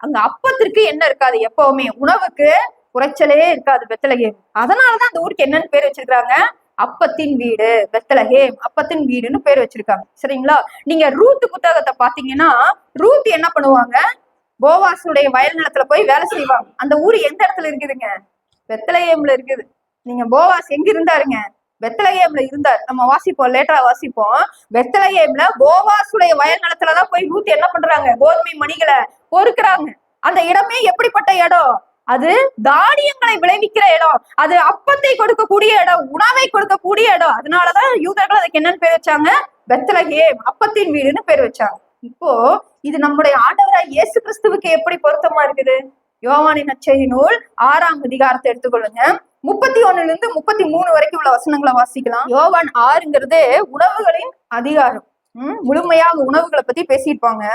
அங்க அப்பத்திற்கு என்ன இருக்காது, எப்பவுமே உணவுக்கு குறைச்சலே இருக்காது பெத்லகேம். அதனாலதான் அந்த ஊருக்கு என்னன்னு பேர் வச்சிருக்காங்க, அப்பத்தின் வீடு, பெத்லகேம் அப்பத்தின் வீடுன்னு பேர் வச்சிருக்காங்க. சரிங்களா, நீங்க ரூத் புத்தகத்தை பாத்தீங்கன்னா ரூத் என்ன பண்ணுவாங்க, போவாசுடைய வயல் நிலத்துல போய் வேலை செய்வாங்க. அந்த ஊர் எந்த இடத்துல இருக்குதுங்க, பெத்லகேம்ல இருக்குது. நீங்க போவாஸ் எங்க இருந்தாருங்க, பெத்லகேம்ல இருந்தார். நம்ம வாசிப்போம், லேட்டரா வாசிப்போம். பெத்லகேம்ல போவாசுடைய வயல் நிலத்துலதான் போய் ரூத் என்ன பண்றாங்க, கோதுமை மணிகளை பொறுக்கிறாங்க. அந்த இடமே எப்படிப்பட்ட இடம், அது தானியங்களை விளைவிக்கிற இடம், அது அப்பத்தை கொடுக்கக்கூடிய இடம், உணவை கொடுக்கக்கூடிய இடம். அதனாலதான் யூதர்கள் அதுக்கு என்னன்னு பேர் வச்சாங்க, பெத்லகேம் அப்பத்தின் வீடுன்னு பேர் வச்சாங்க. இப்போ இது நம்முடைய ஆண்டவராய் இயேசு கிறிஸ்துவுக்கு எப்படி பொருத்தமா இருக்குது, யோவானின் நற்செய்தி நூல் 6ஆம் அதிகாரத்தை எடுத்துக்கொள்ளுங்க. 31 33 வரைக்கும் உள்ள வசனங்களை வாசிக்கலாம். யோவான் 6ங்கிறது உணவுகளின் அதிகாரம். முழுமையாக உணவுகளை பத்தி பேசியிருப்பாங்க.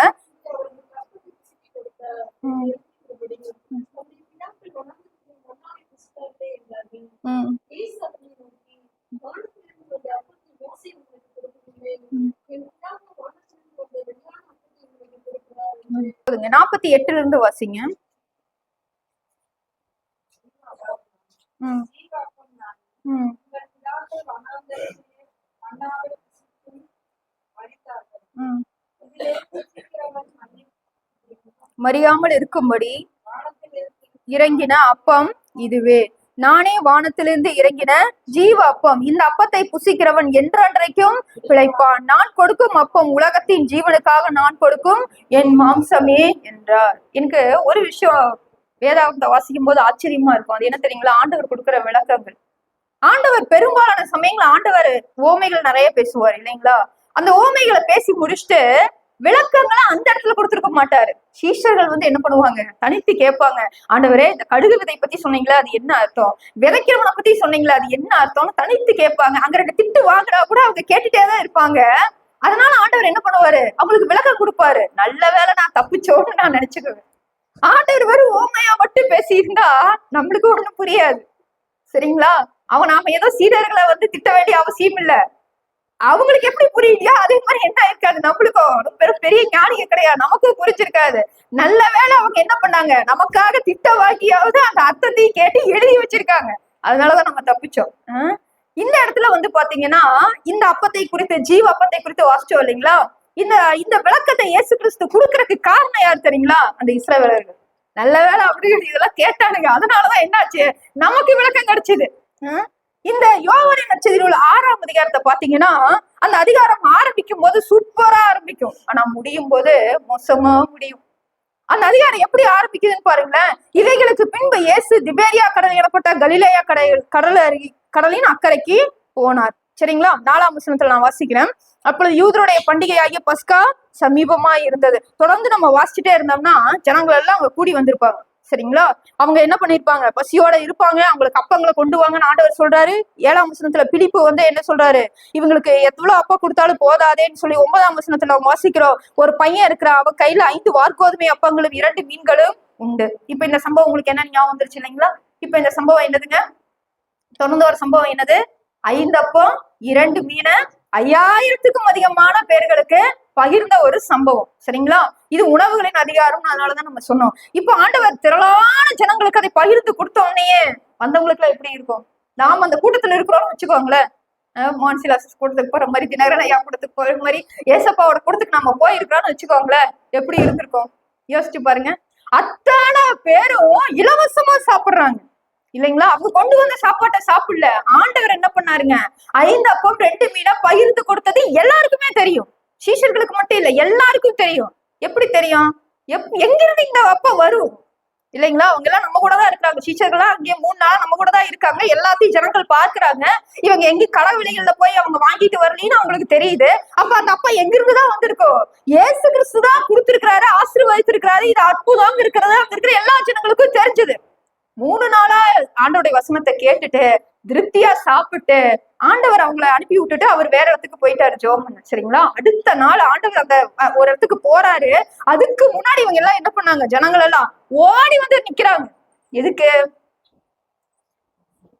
போதுங்க, 48ல இருந்து வாசிங்க. மறியாமல் இருக்கும்படி இறங்கின அப்பம் இதுவே, நானே வானத்திலிருந்து இறங்கின ஜீவ அப்பம், இந்த அப்பத்தை புசிக்கிறவன் என்றென்றைக்கும் பிழைப்பான். நான் கொடுக்கும் அப்பம் உலகத்தின் ஜீவனுக்காக நான் கொடுக்கும் என் மாம்சமே என்றார். எனக்கு ஒரு விஷயம் வேதாகமத்தை வாசிக்கும் போது ஆச்சரியமா இருக்கும். அது என்ன தெரியுங்களா, ஆண்டவர் கொடுக்கிற விளக்கங்கள். ஆண்டவர் பெரும்பாலான சமயங்கள் ஆண்டவர் ஓமைகள் நிறைய பேசுவார் இல்லைங்களா. அந்த ஓமைகளை பேசி முடிச்சுட்டு விளக்கங்களை அந்த இடத்துல கொடுத்துருக்க மாட்டாரு. சீஷர்கள் என்ன பண்ணுவாங்க, தனித்து கேட்பாங்க, ஆண்டவரே இந்த கடுகு விதை பத்தி சொன்னீங்களா, அது என்ன அர்த்தம், விதைக்கிறவனை பத்தி சொன்னீங்களா, அது என்ன அர்த்தம்னு தனித்து கேட்பாங்க. அங்க 2 திட்டு வாங்குறா கூட அவங்க கேட்டுட்டேதான் இருப்பாங்க. அதனால ஆண்டவர் என்ன பண்ணுவாரு, அவங்களுக்கு விளக்கம் கொடுப்பாரு. நல்ல வேலை நான் தப்பிச்சோன்னு நான் நினைச்சுக்குவேன். ஆண்டவர் ஓமையா மட்டும் பேசியிருந்தா நம்மளுக்கு ஒண்ணும் புரியாது. சரிங்களா, நாம ஏதோ சீடர்களை திட்ட வேண்டிய அவசியம் இல்ல. அவங்களுக்கு எப்படி புரியலையா அதே மாதிரி என்ன இருக்காது, நம்மளுக்கும் பெரிய ஞானிக கிடையாது, நமக்கும் புரிஞ்சிருக்காது. நல்ல வேலை அவங்க என்ன பண்ணாங்க, நமக்காக திட்ட வாக்கியாவது அந்த அர்த்தத்தையும் கேட்டு எழுதி வச்சிருக்காங்க. அதனாலதான் நம்ம தப்பிச்சோம். இந்த இடத்துல பாத்தீங்கன்னா இந்த அப்பத்தை குறித்து, ஜீவ அப்பத்தை குறித்து வாசிச்சோம் இல்லைங்களா. இந்த விளக்கத்தை இயேசு கிறிஸ்து கொடுக்கறதுக்கு காரணம் யார் தெரியுங்களா, அந்த இஸ்ரவேலர்கள். நல்ல வேலை அப்படின்னு இதெல்லாம் கேட்டானுங்க. அதனாலதான் என்னாச்சு, நமக்கு விளக்கம் கிடைச்சது. இந்த யோவானின் நற்செய்தி நூல் 6ஆம் அதிகாரத்தை பாத்தீங்கன்னா அந்த அதிகாரம் ஆரம்பிக்கும் போது சூப்பரா ஆரம்பிக்கும், ஆனா முடியும் போது மோசமா முடியும். அந்த அதிகாரம் எப்படி ஆரம்பிக்குதுன்னு பாருங்களேன். இவைகளுக்கு பின்பு இயேசு திபேரியா கடல் எனப்பட்ட கலிலேயா கடலின் அக்கறைக்கு போனார். சரிங்களா, 4ஆம் வசனத்துல நான் வாசிக்கிறேன். அப்பொழுது யூதருடைய பண்டிகையாகிய பஸ்கா சமீபமா இருந்தது. தொடர்ந்து நம்ம வாசிச்சுட்டே இருந்தோம்னா ஜனங்கள் எல்லாம் அவங்க கூடி வந்திருப்பாங்க. சரிங்களா, அவங்க என்ன பண்ணிருப்பாங்க, பசியோட இருப்பாங்க. அவங்களுக்கு அப்பங்களை கொண்டு வாங்கன்னு ஆண்டவர் சொல்றாரு. 7ஆம் வசனத்துல பிலிப்பு என்ன சொல்றாரு, இவங்களுக்கு எவ்வளவு அப்பா கொடுத்தாலும் போதாதேன்னு சொல்லி 9ஆம் வசனத்துல அவங்க வாசிக்கிறோம். ஒரு பையன் இருக்கிற, அவன் கையில 5 வார்கோதுமை அப்பங்களும் 2 மீன்களும் உண்டு. இப்ப இந்த சம்பவம் உங்களுக்கு என்ன ஞாபகம் வந்துருச்சு இல்லைங்களா. இப்ப இந்த சம்பவம் என்னதுங்க, தொடர்ந்து ஒரு சம்பவம் என்னது, 5 அப்பம் 2 மீனை 5000க்கும் அதிகமான பேர்களுக்கு பகிர்ந்த ஒரு சம்பவம். சரிங்களா, இது உணவுகளின் அதிகாரம். அதனாலதான் நம்ம சொன்னோம். இப்போ ஆண்டவர் திரளான ஜனங்களுக்கு அதை பகிர்ந்து கொடுத்த உடனேயே வந்தவங்களுக்கு எல்லாம் எப்படி இருக்கும், நாம அந்த கூட்டத்துல இருக்கிறோம்னு வச்சுக்கோங்களேன். மான்சிலாசஸ் கூட்டத்துக்கு போற மாதிரி, தினகரன் ஐயா கூட்டத்துக்கு போற மாதிரி, ஏசப்பாவோட கூட்டத்துக்கு நம்ம போயிருக்கிறோம்னு வச்சுக்கோங்களேன், எப்படி இருந்திருக்கோம் யோசிச்சு பாருங்க. அத்தனை பேரும் இலவசமா சாப்பிடுறாங்க இல்லைங்களா. அவங்க கொண்டு வந்த சாப்பாட்டை சாப்பிடல, ஆண்டவர் என்ன பண்ணாருங்க, 5 அப்பம் 2 மீனை பகிர்ந்து கொடுத்தது எல்லாருக்குமே தெரியும். சீஷர்களுக்கு மட்டும் இல்ல, எல்லாருக்கும் தெரியும். எப்படி தெரியும், எங்கிருந்து இந்த அப்பம் வரும், இல்லைங்களா? அவங்க எல்லாம் நம்ம கூட தான் இருக்காங்க. சீஷர்கள்லாம் அங்கேயே 3 நாளா நம்ம கூட தான் இருக்காங்க. எல்லாத்தையும் ஜனங்கள் பாக்குறாங்க. இவங்க எங்க கடவுளிகள்ல போய் அவங்க வாங்கிட்டு வரலன்னு அவங்களுக்கு தெரியுது. அப்ப அந்த அப்பா எங்கிருந்துதான் வந்திருக்கோம்? இயேசு கிறிஸ்து தான் கொடுத்திருக்கிறாரு, ஆசீர்வதித்திருக்கிறாரு. இது அற்புதம் இருக்கிறது அங்க இருக்கிற எல்லா ஜனங்களுக்கும் தெரிஞ்சது. 3 நாளா ஆண்டவருடைய வசனத்தை கேட்டுட்டு திருப்தியா சாப்பிட்டு ஆண்டவர் அவங்களை அனுப்பி விட்டுட்டு அவர் வேற இடத்துக்கு போயிட்டாரு ஜெபம் பண்ண. சரிங்களா? அடுத்த நாள் ஆண்டவர் அந்த ஒரு இடத்துக்கு போறாரு. அதுக்கு முன்னாடி இவங்க எல்லாம் என்ன பண்ணாங்க? ஜனங்கள் எல்லாம் ஓடி வந்து நிக்கிறாங்க. எதுக்கு?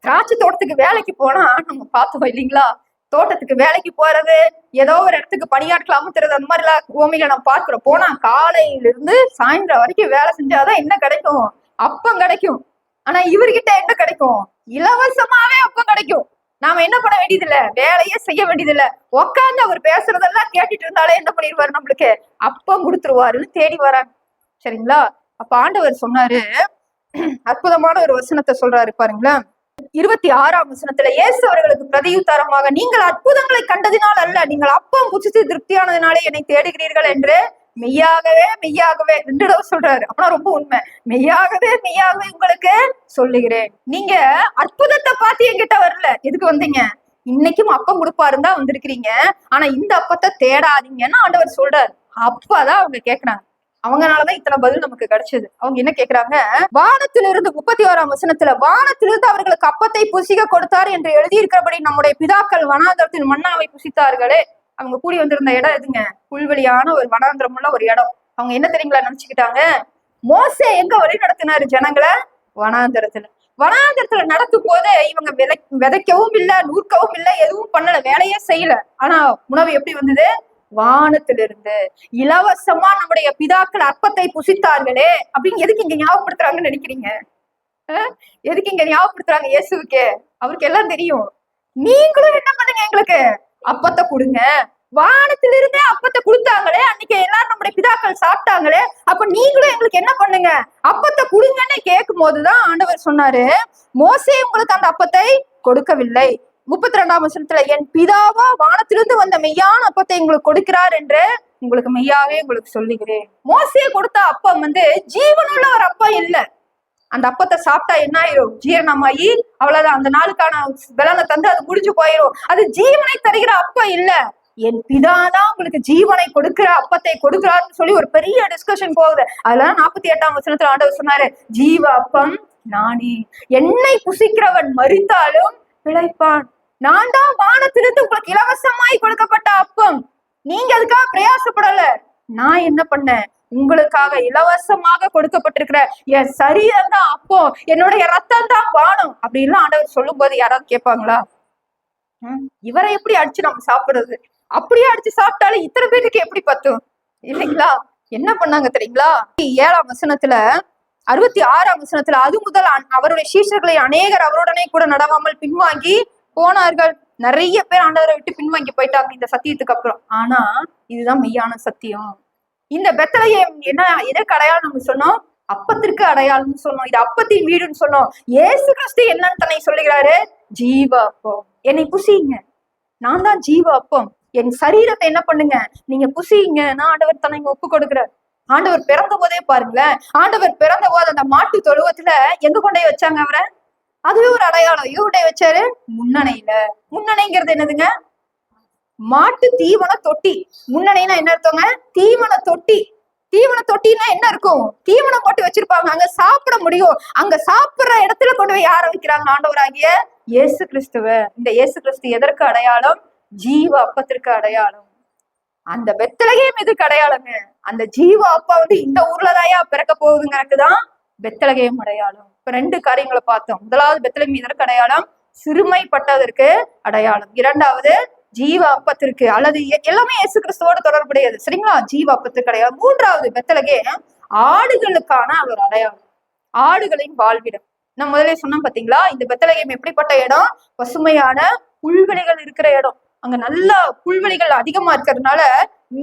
திராட்சை தோட்டத்துக்கு வேலைக்கு போனா நம்ம பார்த்தோம் இல்லைங்களா? தோட்டத்துக்கு வேலைக்கு போறது, ஏதோ ஒரு இடத்துக்கு பணியாட்கள் அமுத்துறது, அந்த மாதிரி எல்லாம் உவமைகளை நம்ம பார்க்கிறோம். போனா காலையில இருந்து சாயந்தரம் வரைக்கும் வேலை செஞ்சாதான் என்ன கிடைக்கும்? அப்பம் கிடைக்கும். ஆனா இவர்கிட்ட என்ன கிடைக்கும்? இலவசமாவே அப்பம் கிடைக்கும். நாம என்ன பண்ண வேண்டியது இல்ல, வேலையே செய்ய வேண்டியது இல்ல. உட்காந்து அவர் பேசுறதெல்லாம் கேட்டுட்டு இருந்தாலே என்ன பண்ணிடுவாரு? நம்மளுக்கு அப்பம் கொடுத்துருவாருன்னு தேடி வராங்க. சரிங்களா? அப்ப ஆண்டவர் சொன்னாரு, அற்புதமான ஒரு வசனத்தை சொல்றாரு பாருங்களேன். 26ஆம் வசனத்துல இயேசு அவர்களுக்கு பிரதியுத்தரமாக, நீங்கள் அற்புதங்களை கண்டதினால் அல்ல, நீங்கள் அப்பம் புசித்து திருப்தியானதினாலே என்னை தேடுகிறீர்கள் என்று மெய்யாகவே மெய்யாகவே 2 தடவை சொல்றாரு. அப்பனா ரொம்ப உண்மை. மெய்யாகவே மெய்யாகவே உங்களுக்கு சொல்லுகிறேன். நீங்க அற்புதத்தை பார்த்து என்கிட்ட வரல. எதுக்கு வந்தீங்க? இன்னைக்கும் அப்பம் கொடுப்பாருன்னு தான் வந்திருக்கிறீங்க. ஆனா இந்த அப்பத்தை தேடாதீங்கன்னு ஆண்டவர் சொல்றாரு. அப்பதான் அவங்க கேக்குறாங்க. அவங்கனாலதான் இத்தனை பதில் நமக்கு கிடைச்சது. அவங்க என்ன கேக்குறாங்க? வானத்திலிருந்து 31ஆம் வசனத்துல, வானத்திலிருந்து அவர்களுக்கு அப்பத்தை புசிக்க கொடுத்தார் என்று எழுதியிருக்கிறபடி நம்முடைய பிதாக்கள் வனாந்தரத்தில் மன்னாவை புசித்தார்களே. அவங்க கூடி வந்திருந்த இடம் எதுங்க? புல்வெளியான ஒரு வனாந்திரம் உள்ள ஒரு இடம். அவங்க என்ன தெரியுங்களா நினைச்சுக்கிட்டாங்க? மோசே எங்க வழி நடத்தினாரு ஜனங்களை? வனாந்தரத்துல. வனாந்தரத்துல நடக்கும் போது இவங்க விதைக்கவும் இல்லை, நூற்கவும் இல்லை, எதுவும் பண்ணல, வேலையே செய்யல. ஆனா உணவு எப்படி வந்தது? வானத்திலிருந்து இலவசமா நம்முடைய பிதாக்கள் அப்பத்தை புசித்தார்களே அப்படின்னு எதுக்கு இங்க ஞாபகப்படுத்துறாங்கன்னு நினைக்கிறீங்க? எதுக்கு இங்க ஞாபகப்படுத்துறாங்க? இயேசுவுக்கு அவருக்கு எல்லாம் தெரியும். நீங்களும் என்ன பண்ணுங்க, எங்களுக்கு அப்பத்தை கொடுங்க. வானத்திலிருந்தே அப்பத்தை கொடுத்தாங்களே, அன்னைக்கு எல்லாரும் நம்முடைய பிதாக்கள் சாப்பிட்டாங்களே, அப்ப நீங்களும் எங்களுக்கு என்ன பண்ணுங்க, அப்பத்தை கொடுங்கன்னு கேட்கும் போதுதான் ஆண்டவர் சொன்னாரு, மோசே உங்களுக்கு அந்த அப்பத்தை கொடுக்கவில்லை. 32ஆம் வசனத்துல, என் பிதாவா வானத்திலிருந்து வந்த மெய்யான அப்பத்தை உங்களுக்கு கொடுக்கிறார் என்று உங்களுக்கு மெய்யாவே உங்களுக்கு சொல்லுகிறேன். மோசே கொடுத்த அப்பம் ஜீவனுள்ள ஒரு அப்பம் இல்ல. அந்த அப்பத்தை சாப்பிட்டா என்ன ஆயிரும்? ஜீரணமாயி அவ்வளவுதான், அந்த நாளுக்கான பலனை தந்து அது முடிஞ்சு போயிரும். அது ஜீவனை தருகிற அப்பம் இல்ல. என் பிதாதான் உங்களுக்கு ஜீவனை கொடுக்கிற அப்பத்தை கொடுக்கிறாருன்னு சொல்லி ஒரு பெரிய டிஸ்கஷன் போகுது. அதெல்லாம் 48ஆம் வசனத்துல ஆண்டவர் சொன்னாரு, ஜீவ அப்பம் நானே, என்னை புசிக்கிறவன் மரித்தாலும் பிழைப்பான். நான் தான் வானத்திலிருந்து உங்களுக்கு இலவசமாய் கொடுக்கப்பட்ட அப்பம். நீங்க அதுக்காக பிரயாசப்படல. நான் என்ன பண்ணேன்? உங்களுக்காக இலவசமாக கொடுக்கப்பட்டிருக்கிற என் சரீரம் தான் அப்போ, என்னுடைய ரத்தம் தான் பானம் அப்படின்னு ஆண்டவர் சொல்லும் போது யாராவது கேட்பாங்களா? இவரை எப்படி அடிச்சு நம்ம சாப்பிடுறது? அப்படியே அடிச்சு சாப்பிட்டாலும் இத்தனை பேருக்கு எப்படி பத்தும்? இல்லைங்களா? என்ன பண்ணாங்க தெரியுங்களா? 7ஆம் வசனத்துல 66ஆம் வசனத்துல, அது முதல் அவருடைய சீஷர்களை அநேகர் அவருடனே கூட நடவாமல் பின்வாங்கி போனார்கள். நிறைய பேர் ஆண்டவரை விட்டு பின்வாங்கி போயிட்டாங்க இந்த சத்தியத்துக்கு அப்புறம். ஆனா இதுதான் மெய்யான சத்தியம். இந்த பெத்லகேம் என்ன, எதற்கு அடையாளம் நம்ம சொன்னோம்? அப்பத்திற்கு அடையாளம்னு சொன்னோம். இது அப்பத்தின் வீடுன்னு சொன்னோம். இயேசு கிறிஸ்து என்னன்னு தன்னை சொல்லுகிறாரு? ஜீவ அப்பம். என்னை புசிங்க, நான் தான் ஜீவ அப்பம். என் சரீரத்தை என்ன பண்ணுங்க, நீங்க புசிங்க. நான் ஆண்டவர் தன்னை ஒப்பு கொடுக்கிறார். ஆண்டவர் பிறந்த போதே பாருங்களேன், ஆண்டவர் பிறந்த போது அந்த மாட்டு தொழுவத்துல எங்க கொண்டே வச்சாங்க அவரை? அதுவே ஒரு அடையாளம். எவ்வளோ வச்சாரு? முன்னணையில. முன்னணைங்கிறது என்னதுங்க? மாட்டு தீவன தொட்டி. முன்னணைனா என்ன அர்த்தங்க? தீவன தொட்டி. தீவன தொட்டினா என்ன இருக்கும்? தீவனம் போட்டு வச்சிருப்பாங்க, அங்க சாப்பிட முடியும். அங்க சாப்பிடுற இடத்துல கொண்டு போய் யார வைக்கிறாங்க? ஆண்டவராகிய இயேசு கிறிஸ்துவ. இந்த இயேசு கிறிஸ்து எதற்கு அடையாளம்? ஜீவ அப்பத்திற்கு அடையாளம். அந்த பெத்லகேம் எதுக்கு அடையாளங்க? அந்த ஜீவ அப்பா இந்த ஊர்லதாயா பிறக்க போகுதுங்கிறதுக்குதான் பெத்லகேம் அடையாளம். இப்ப 2 காரியங்களை பார்த்தோம். முதலாவது பெத்லகேம் எதற்கு அடையாளம்? சிறுமைப்பட்டதற்கு அடையாளம். 2வது ஜீவ அப்பத்திற்கு, அல்லது எல்லாமே இயேசு கிறிஸ்துவோட தொடர்புடையது. சரிங்களா? ஜீவ அப்பத்திற்கு அடையாளம். 3வது பெத்லகேம் ஆடுகளுக்கான ஒரு அடையாளம், ஆடுகளின் வாழ்விடம். நான் முதல்ல சொன்னோம் பாத்தீங்களா, இந்த பெத்லகேம் எப்படிப்பட்ட இடம்? பசுமையான புல்வெளிகள் இருக்கிற இடம். அங்க நல்ல புல்வெளிகள் அதிகமா இருக்கிறதுனால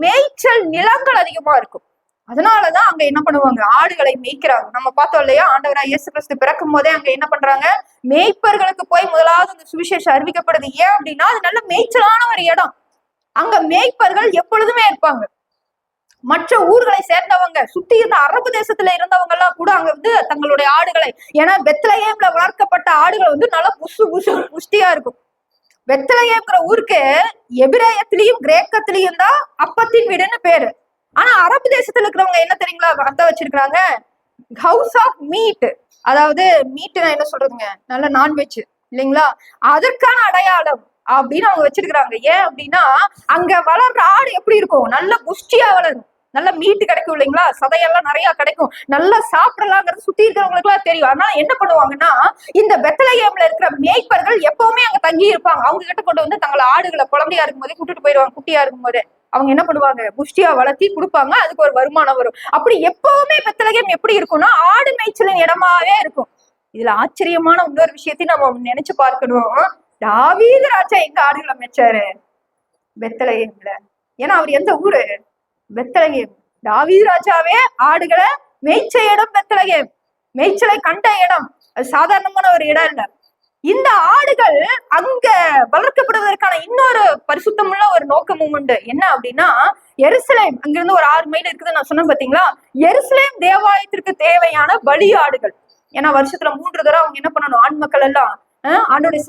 மேய்ச்சல் நிலங்கள் அதிகமா இருக்கும். அதனாலதான் அங்க என்ன பண்ணுவாங்க? ஆடுகளை மேய்க்கிறாங்க. நம்ம பார்த்தோம் இல்லையா, ஆண்டவராய் இயேசு கிறிஸ்து பிறக்கும் போதே அங்க என்ன பண்றாங்க? மேய்ப்பர்களுக்கு போய் முதலாவது அந்த சுவிசேஷம் அறிவிக்கப்படுது. ஏன் அப்படின்னா அது நல்ல மேய்ச்சலான ஒரு இடம். அங்க மேய்ப்பர்கள் எப்பொழுதுமே இருப்பாங்க. மற்ற ஊர்களை சேர்ந்தவங்க, சுத்தி இருந்த அரபு தேசத்துல இருந்தவங்க எல்லாம் கூட அங்க வந்து தங்களுடைய ஆடுகளை, ஏன்னா பெத்லகேம்ல வளர்க்கப்பட்ட ஆடுகள் வந்து நல்லா புசு புசு புஷ்டியா இருக்கும். பெத்லகேம்ங்கிற ஊருக்கு எபிரேயத்திலையும் கிரேக்கத்திலையும் தான் அப்பத்தின் வீடுன்னு பேரு. ஆனா அரபு தேசத்துல இருக்கிறவங்க என்ன தெரியுங்களா அர்த்தம் வச்சிருக்காங்க? House of meat. அதாவது மீட்னா என்ன சொல்றதுங்க, நல்ல நான்வெஜ் இல்லைங்களா, அதற்கான அடையாளம் அப்படின்னு அவங்க வச்சிருக்கிறாங்க. ஏன் அப்படின்னா அங்க வளர்ற ஆடு எப்படி இருக்கும், நல்ல புஷ்டியா வளரும், நல்ல மீட்டு கிடைக்கும் இல்லைங்களா, சதையெல்லாம் நிறைய கிடைக்கும், நல்லா சாப்பிடலாங்கிறது சுத்தி இருக்கிறவங்களுக்கு எல்லாம் தெரியும். அதனால என்ன பண்ணுவாங்கன்னா இந்த பெத்லகேம்ல இருக்கிற மேய்ப்பர்கள் எப்பவுமே அங்க தங்கி இருப்பாங்க. அவங்க கிட்ட கொண்டு வந்து தங்களை ஆடுகளை குழந்தையா இருக்கும் போதே கூட்டிட்டு போயிடுவாங்க. குட்டியா இருக்கும் போதே அவங்க என்ன பண்ணுவாங்க, புஷ்டியா வளர்த்தி கொடுப்பாங்க, அதுக்கு ஒரு வருமானம் வரும். அப்படி எப்பவுமே பெத்லகேம் எப்படி இருக்கும்னா ஆடு மேய்ச்சலின் இடமாவே இருக்கும். இதுல ஆச்சரியமான இன்னொரு விஷயத்தையும் நம்ம நினைச்சு பார்க்கணும். தாவீது ராஜா எங்க ஆடுகளை மேய்ச்சாரு? பெத்லகேம்ல. ஏன்னா அவர் எந்த ஊரு? பெத்லகேம். தாவீது ராஜாவே ஆடுகளை மேய்ச்ச இடம் பெத்லகேம், மேய்ச்சலை கண்ட இடம். அது சாதாரணமான ஒரு இடம் இல்ல. இந்த ஆடுகள் அங்க வளர்க்கப்படுவதற்கான இன்னொரு பரிசுத்தமுள்ள ஒரு நோக்கமும் உண்டு. என்ன அப்படின்னா எருசலேம் அங்கிருந்து ஒரு 6 மைல் இருக்குதுன்னு நான் சொன்னேன் பாத்தீங்களா, எருசலேம் தேவாலயத்திற்கு தேவையான பலி ஆடுகள். ஏன்னா வருஷத்துல 3 தடவை அவங்க என்ன பண்ணணும், ஆண் மக்கள் எல்லாம் ஆண்டோடைய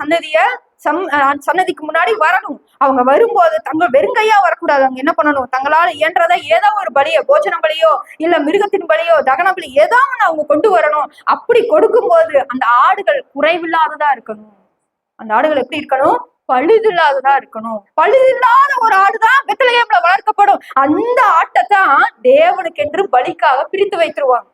சன்னதிக்கு முன்னாடி வரணும். அவங்க வரும்போது தங்க வெறுங்கையா வரக்கூடாது. அவங்க என்ன பண்ணணும், தங்களால இயன்றதை ஏதோ ஒரு பலியோ, போஜன பலியோ இல்ல மிருகத்தின் பலியோ, தகன பலி ஏதோ ஒண்ணு அவங்க கொண்டு வரணும். அப்படி கொடுக்கும் போது அந்த ஆடுகள் குறைவில்லாததா இருக்கணும். அந்த ஆடுகள் எப்படி இருக்கணும், பழுதில்லாததா இருக்கணும். பழுதில்லாத ஒரு ஆடுதான் பெத்லகேம்ல வளர்க்கப்படும். அந்த ஆட்டைத்தான் தேவனுக்கு என்று பலிக்காக பிரித்து வைத்துருவாங்க.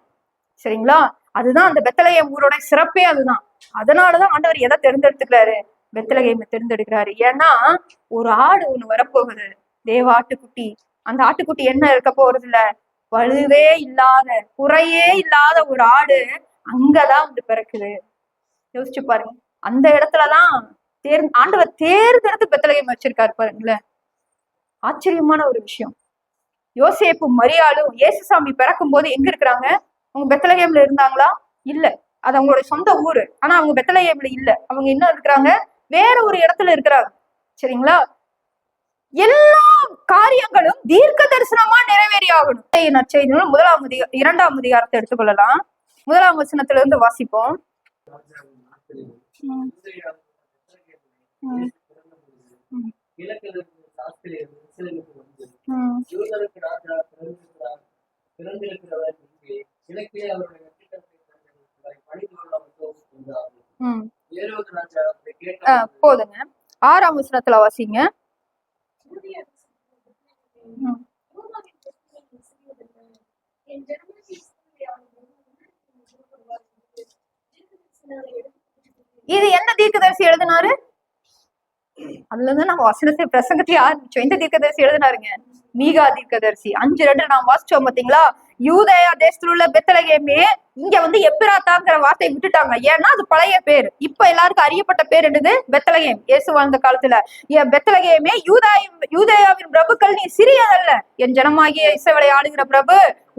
சரிங்களா, அதுதான் அந்த பெத்லகேம் ஊரோட சிறப்பே அதுதான். அதனாலதான் ஆண்டவர் எதை தேர்ந்தெடுத்துக்கிறாரு, பெத்லகேமை தேர்ந்தெடுக்கிறாரு. ஏன்னா ஒரு ஆடு ஒண்ணு வரப்போகுது, தேவ ஆட்டுக்குட்டி. அந்த ஆட்டுக்குட்டி என்ன இருக்க போறது இல்ல, பழுதே இல்லாத குறையே இல்லாத ஒரு ஆடு அங்கதான் வந்து பிறக்குது. யோசிச்சு பாருங்க, அந்த இடத்துலதான் ஆண்டவர் தேர்ந்தெடுத்து பெத்லகேம் வச்சிருக்காரு பாருங்களேன். ஆச்சரியமான ஒரு விஷயம். யோசேப்பு மரியாளும் இயேசுசாமி பிறக்கும் போது எங்க இருக்கிறாங்க? அவங்க பெத்லகேம்ல இருந்தாங்களா? இல்ல, அது அவங்களுடைய சொந்த ஊரு. ஆனா அவங்க பெத்லகேம்ல இல்ல, அவங்க என்ன இருக்கிறாங்க, வேற ஒரு இடத்துல இருக்கிறாங்க. சரிங்களா, எல்லா காரியங்களும் தீர்க்க தரிசனமா நிறைவேறி ஆகணும். நற்செய்திகள் 2ஆம் அதிகாரத்தை எடுத்துக்கொள்ளலாம். 1ஆம் வசனத்துல இருந்து வாசிப்போம். போதுங்க, 6ஆம் வசனத்துல வாசிங்க. இது என்ன தீர்க்கதரிசி எழுதினாரு? அதுல இருந்து நம்ம வசனத்தை பிரசங்கத்தை ஆரம்பிச்சோம். எந்த தீர்க்கதரிசி எழுதினாருங்க? மீகா தீர்க்கதரிசி. 5:2 நாம் வாசிச்சோம் பாத்தீங்களா. யூதேயா தேசத்துல உள்ள பெத்லகேமே இங்க வந்து எப்பிராத்தாங்கிற வார்த்தையை விட்டுட்டாங்க. ஏன்னா அது பழைய பேர். இப்ப எல்லாருக்கும் அறியப்பட்ட பேர் என்னது? பெத்லகேம். இயேசு வாழ்ந்த காலத்துல பெத்லகேமே யூதேயாவின் பிரபுக்கள் நீ சிறியதல்ல, என் ஜனமாகிய இஸ்ரவேலை ஆளுகிற பிரபு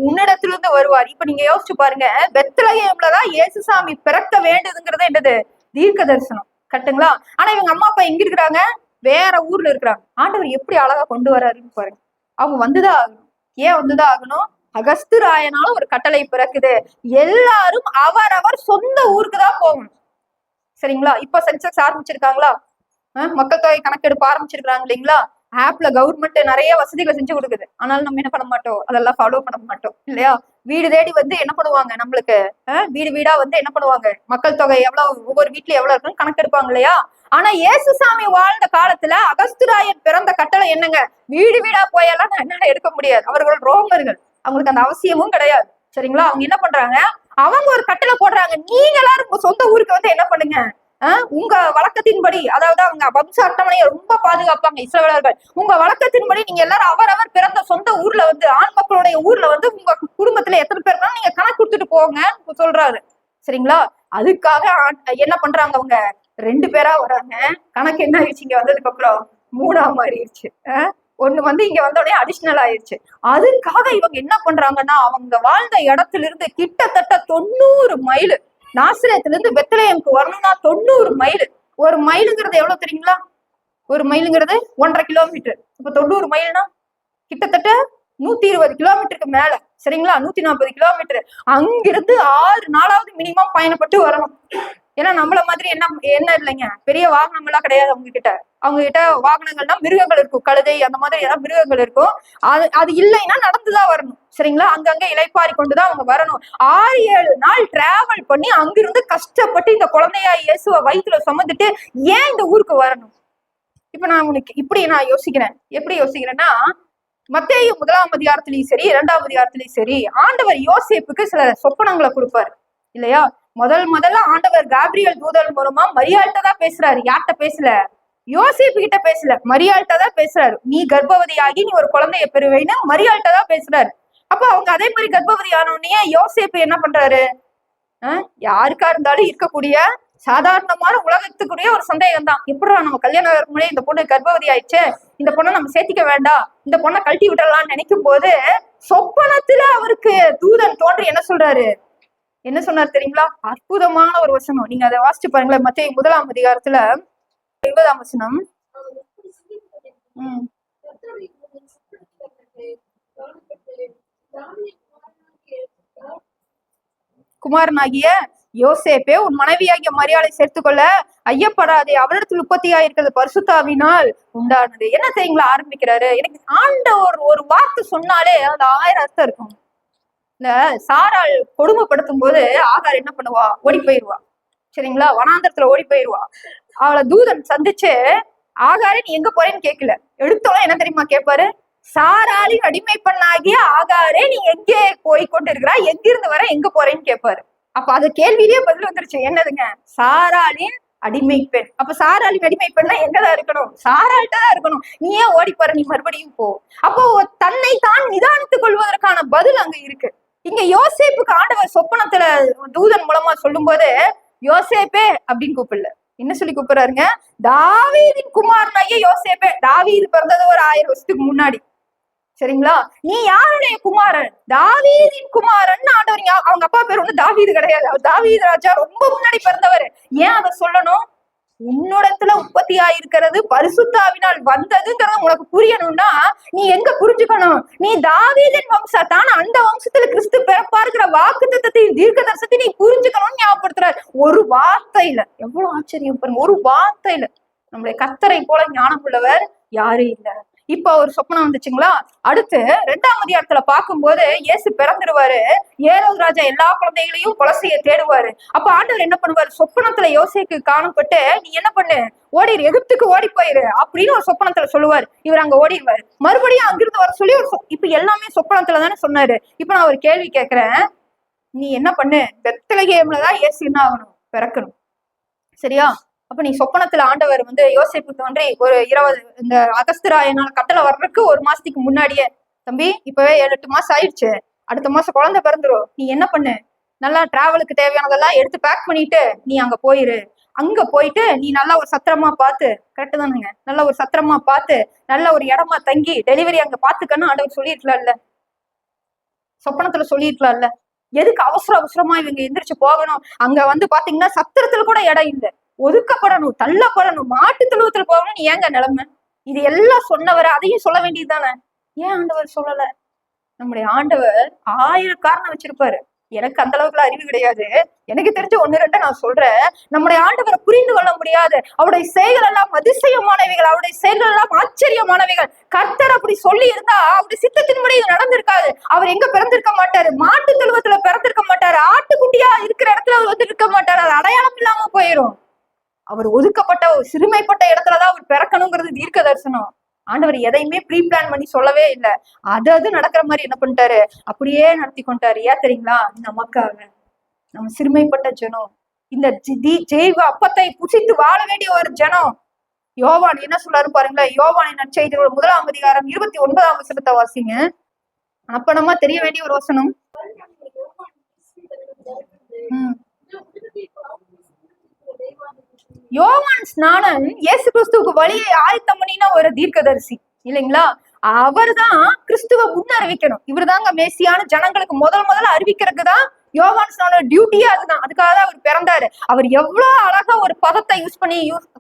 உன்னிடத்திலிருந்து வருவார். இப்ப நீங்க யோசிச்சு பாருங்க, பெத்லகேம்லதான் இயேசுசாமி பிறக்க வேண்டுதுங்கிறது என்னது? தீர்க்க தரிசனம். கட்டுங்களா. ஆனா இவங்க அம்மா அப்பா எங்க இருக்கிறாங்க? வேற ஊர்ல இருக்கிறாங்க. ஆண்டவர் எப்படி அழகா கொண்டு வர்றாருன்னு பாருங்க. அவங்க வந்துதான் ஆகணும். ஏன் வந்துதான் ஆகணும்? அகஸ்து ராயனால ஒரு கட்டளை பிறக்குது, எல்லாரும் அவரவர் சொந்த ஊருக்கு தான் போகணும். சரிங்களா. இப்ப சென்சஸ் ஆரம்பிச்சிருக்காங்களா, மக்கள் தொகை கணக்கெடுப்பு ஆரம்பிச்சிருக்காங்க இல்லைங்களா. ஆப்ல கவர்மெண்ட் நிறைய வசதிகளை செஞ்சு கொடுக்குது. ஆனாலும் நம்ம என்ன பண்ண மாட்டோம், அதெல்லாம் ஃபாலோ பண்ண மாட்டோம் இல்லையா. வீடு தேடி வந்து என்ன பண்ணுவாங்க, நம்மளுக்கு வீடு வீடா வந்து என்ன பண்ணுவாங்க, மக்கள் தொகை எவ்வளவு, ஒவ்வொரு வீட்டுல எவ்வளவு இருக்குன்னு கணக்கெடுப்பாங்க இல்லையா. ஆனா இயேசுசாமி வாழ்ந்த காலத்துல அகஸ்துராயன் பிறந்த கட்டளை என்னங்க? வீடு வீடா போயெல்லாம் என்னால எடுக்க முடியாது. அவர்கள் ரோமர்கள், அவங்களுக்கு அந்த அவசியமும் கிடையாது. சரிங்களா. அவங்க என்ன பண்றாங்க, அவங்க ஒரு கட்டளை போடுறாங்க, நீங்க எல்லாரும் உங்க சொந்த ஊருக்கு வந்து என்ன பண்ணுங்க, உங்க வழக்கத்தின்படி, அதாவது அவங்க வம்ச அட்டவணையை ரொம்ப பாதுகாப்பாங்க இஸ்ரவேலர்கள். உங்க வழக்கத்தின்படி நீங்க எல்லாரும் அவரவர் பிறந்த சொந்த ஊர்ல வந்து, ஆண் மக்களுடைய ஊர்ல வந்து உங்க குடும்பத்துல எத்தனை பேர் இருந்தாலும் நீங்க கணக்கு கொடுத்துட்டு போங்க சொல்றாரு. சரிங்களா. அதுக்காக என்ன பண்றாங்க, அவங்க 2 பேரா வராங்க. கணக்கு என்ன ஆயிடுச்சு, இங்க வந்ததுக்கு அப்புறம் 3ஆ மாறிடுச்சு. ஒண்ணு வந்து இங்க வந்த உடனே அடிஷனல் ஆயிடுச்சு. அதுக்காக இவங்க என்ன பண்றாங்கன்னா, அவங்க வாழ்ந்த இடத்துல இருந்து கிட்டத்தட்ட 90 மைல், நாசரேத்துல இருந்து பெத்லகேமுக்கு வரணும்னா 90 மைல். ஒரு மைலுங்கிறது எவ்வளவு தெரியுங்களா? ஒரு மைலுங்கிறது 1.5 கிலோமீட்டர். இப்ப 90 மைல்னா கிட்டத்தட்ட 120 கிலோமீட்டருக்கு மேல, சரிங்களா, 140 கிலோமீட்டர். அங்கிருந்து 6 நாளாவது மினிமம் பயணப்பட்டு வரணும். ஏன்னா நம்மள மாதிரி என்ன இல்லைங்க, பெரிய வாகனம் எல்லாம் கிடையாது அவங்க கிட்ட வாகனங்கள்னா மிருகங்கள் இருக்கும், கழுதை அந்த மாதிரி ஏதாவது மிருகங்கள் இருக்கும். அது இல்லைன்னா நடந்துதான் வரணும், சரிங்களா. அங்கங்க இளைப்பாரி கொண்டுதான் அவங்க வரணும். 6-7 நாள் டிராவல் பண்ணி அங்கிருந்து கஷ்டப்பட்டு இந்த குழந்தையா இயேசுவ வயிற்றுல சுமந்துட்டு ஏன் இந்த ஊருக்கு வரணும்? இப்ப நான் உனக்கு இப்படி நான் யோசிக்கிறேன். எப்படி யோசிக்கிறேன்னா, மத்தேயு 1ஆம் அதிகாரத்திலையும் சரி 2ஆம் அதிகாரத்திலையும் சரி ஆண்டவர் யோசேப்புக்கு சில சொப்பனங்களை கொடுப்பாரு இல்லையா. முதல்ல ஆண்டவர் காப்ரியல் தூதன் மூலமா மரியாள்கிட்ட தான் பேசுறாரு. யார்கிட்ட பேசல? யோசேப்பு கிட்ட பேசல, மரியாள்கிட்ட தான் பேசுறாரு. நீ கர்ப்பவதியாகி நீ ஒரு குழந்தைய பெறுவேன்னு மரியாள்கிட்ட தான் பேசுறாரு. அப்ப அவங்க அதே மாதிரி கர்ப்பவதி ஆனோடனே யோசேப்பு என்ன பண்றாரு? யாருக்கா இருந்தாலும் இருக்கக்கூடிய சாதாரணமான உலகத்துக்குரிய ஒரு சந்தேகம் தான். எப்படா நம்ம கல்யாணம் முன்னாடி இந்த பொண்ணு கர்ப்பவதி ஆயிடுச்சு, இந்த பொண்ணை நம்ம சேர்த்திக்க வேண்டாம், இந்த பொண்ணை கழட்டி விட்டுறலாம்னு நினைக்கும் போது சொப்பனத்துல அவருக்கு தூதன் தோன்றி என்ன சொல்றாரு? என்ன சொன்னார் தெரியுங்களா? அற்புதமான ஒரு வசனம். நீங்க அதை வாசிச்சு பாருங்களேன். மத்தேயு 1ஆம் அதிகாரத்துல 20ஆம் வசனம். குமாரனாகிய யோசேப்பே, உன் மனைவியாகிய மரியாதை சேர்த்துக்கொள்ள ஐயப்படாதே, அவரிடத்தில் உற்பத்தியாயிருக்கிறது பரிசுத்தாவினால் உண்டானது. என்ன தெரியுங்களா ஆரம்பிக்கிறாரு? எனக்கு ஆண்டவர் ஒரு வார்த்தை சொன்னாலே அது 1000 அர்த்தம் இருக்கும். இந்த சாராள் கொடுமைப்படுத்தும் போது ஆகார் என்ன பண்ணுவா? ஓடி போயிருவா, சரிங்களா. வனாந்தரத்துல ஓடி போயிருவா. அவளை தூதன் சந்திச்சு, ஆகாரே நீ எங்க போறேன்னு கேட்கல, எடுத்தோம் என்ன தெரியுமா கேட்பாரு? சாராளின் அடிமை பெண்ணாகிய ஆகாரே நீ எங்கே போய் கொண்டு இருக்கிறா, எங்கிருந்து வர, எங்க போறேன்னு கேட்பாரு. அப்ப அது கேள்வியிலேயே பதில் வந்துருச்சு. என்னதுங்க? சாராளின் அடிமை பெண். அப்ப சாராளின் அடிமை பெண்ணா எங்கதான் இருக்கணும்? சாராள்கிட்ட தான் இருக்கணும். நீ ஏன் ஓடி போற? நீ மறுபடியும் போ. அப்போ தன்னை தான் நிதானித்துக் கொள்வதற்கான பதில் அங்க இருக்கு. இங்க யோசேப்புக்கு ஆண்டவர் சொப்பனத்துல தூதன் மூலமா சொல்லும் போது யோசேப்பே அப்படின்னு கூப்பிடல. என்ன சொல்லி கூப்பிடுறாருங்க? தாவீதின் குமாரனாகிய யோசேப்பே. தாவீது பிறந்தது ஒரு 1000 வருஷத்துக்கு முன்னாடி, சரிங்களா. நீ யாருடைய குமாரன்? தாவீதின் குமாரன் ஆண்டவர். அவங்க அப்பா பேர் ஒண்ணு தாவீது கிடையாது, அவர் தாவீது ராஜா ரொம்ப முன்னாடி பிறந்தவர். ஏன் அதை சொல்லணும்? உன்னிடத்துல உற்பத்தி ஆயிருக்கிறது பரிசுத்தாவினால் வந்ததுங்கிறத உனக்கு புரியணும்னா நீ எங்க புரிஞ்சுக்கணும்? நீ தாவீதின் வம்சத்தான், அந்த வம்சத்துல கிறிஸ்து பிறப்பாருங்கிற வாக்குத்தத்தத்தை தீர்க்க தரிசனத்தை நீ புரிஞ்சுக்கணும்னு ஞாபகப்படுத்துறாரு. ஒரு வார்த்தையில. எவ்வளவு ஆச்சரியம் பாருங்க, ஒரு வார்த்தையில. நம்முடைய கர்த்தரை போல ஞானம் உள்ளவர் யாரும் இல்லை. இப்ப ஒரு சொப்பனம் வந்துச்சுங்களா. அடுத்து 2ஆம் அதிகாரத்துல பார்க்கும்போது இயேசு பிறந்துருவாரு. ஏரோது ராஜா எல்லா குழந்தைகளையும் கொலை செய்ய தேடுவாரு. அப்ப ஆண்டவர் என்ன பண்ணுவாரு? சொப்பனத்துல யோசேக்கு காணப்பட்டு, நீ என்ன பண்ணு, ஓடிடு, எகிப்துக்கு ஓடி போயிரு அப்படின்னு ஒரு சொப்பனத்துல சொல்லுவாரு. இவர் அங்க ஓடிடுவாரு. மறுபடியும் அங்கிருந்து வர சொல்லி இப்ப எல்லாமே சொப்பனத்துல தானே சொன்னாரு. இப்ப நான் ஒரு கேள்வி கேட்கிறேன். நீ என்ன பண்ணு, பெத்லகேம்லதான் இயேசு என்ன ஆகணும்? பிறக்கணும், சரியா. அப்ப நீ சொப்பனத்துல ஆண்டவர் யோசேப்பு தோன்றி ஒரு 20 இந்த அகஸ்திராயனால கட்டளை வர்றதுக்கு 1 மாசத்துக்கு முன்னாடியே, தம்பி இப்பவே 7-8 மாசம் ஆயிடுச்சு, அடுத்த மாசம் குழந்தை பிறந்துரும், நீ என்ன பண்ணு, நல்லா டிராவலுக்கு தேவையானதெல்லாம் எடுத்து பேக் பண்ணிட்டு நீ அங்க போயிரு. அங்க போயிட்டு நீ நல்லா ஒரு சத்திரமா பார்த்து, கரெக்டு தானுங்க, நல்ல ஒரு சத்திரமா பார்த்து நல்ல ஒரு இடமா தங்கி டெலிவரி அங்க பாத்துக்கன்னு ஆண்டவர் சொல்லிருக்கலாம்ல, சொப்பனத்துல சொல்லிருக்கலாம்ல. எதுக்கு அவசரமா இவங்க எந்திரிச்சு போகணும்? அங்க பாத்தீங்கன்னா சத்திரத்துல கூட இடம் இல்லை, ஒதுக்கப்படணும், தள்ளப்படணும், மாட்டு தொழுவத்துல போகணும்னு ஏங்க நிலைமை? இது எல்லாம் சொன்னவர் அதையும் சொல்ல வேண்டியது தானே? ஏன் ஆண்டவர் சொல்லல? நம்முடைய ஆண்டவர் 1000 காரணம் வச்சிருப்பாரு. எனக்கு அந்த அளவுக்குலாம் அறிவு கிடையாது. எனக்கு தெரிஞ்ச 1-2 நான் சொல்றேன். நம்முடைய ஆண்டவரை புரிந்து கொள்ள முடியாது. அவருடைய செயல்கள் எல்லாம் அதிசயமானவைகள், அவருடைய செயல்கள் எல்லாம் ஆச்சரியமானவைகள். கர்த்தர் அப்படி சொல்லி இருந்தா அவருடைய சித்தத்தின்படி இது நடந்திருக்காது. அவர் எங்க பிறந்திருக்க மாட்டாரு? மாட்டு தொழுவத்துல பிறந்திருக்க மாட்டாரு. ஆட்டுக்குட்டியா இருக்கிற இடத்துல அவர் இருக்க மாட்டாரு. அது அடையாளம் இல்லாம போயிடும். அவர் ஒதுக்கப்பட்ட சிறுமைப்பட்ட இடத்துலதான் அவர் பிறக்கணுங்கிறது தீர்க்க தரிசனம். ஆண்டவர் எதையுமே ப்ரீ பிளான் பண்ணி சொல்லவே இல்லை. அது நடக்கிற மாதிரி என்ன பண்ணிட்டாரு? அப்படியே நடத்தி கொண்டாரு. ஏன் தெரியுங்களா? நமக்காக. நம்ம சிறுமைப்பட்ட ஜனம், இந்த ஜெய்வ அப்பத்தை புசித்து வாழ வேண்டிய ஒரு ஜனம். யோவான் என்ன சொல்றாரு பாருங்களேன். யோவானின் நற்செய்தி 1ஆம் அதிகாரம் 29ஆம் வசனத்தை வாசிங்க. அப்பனமா தெரிய வேண்டிய ஒரு வசனம். யோவான் ஸ்நானன் இயேசு கிறிஸ்துவுக்கு வழியை ஆயத்தம் பண்ணின ஒரு தீர்க்கதரிசி இல்லைங்களா. அவர்தான் கிறிஸ்துவ முன்னறிவிக்கணும். இவர் தாங்க மேசியான ஜனங்களுக்கு முதல்ல அறிவிக்கிறதுக்குதான் யோவான் ஸ்நானன் டியூட்டியே அதுதான். அதுக்காக தான் அவர் பிறந்தாரு. அவர் எவ்வளவு அழகா ஒரு பதத்தை யூஸ் பண்ணி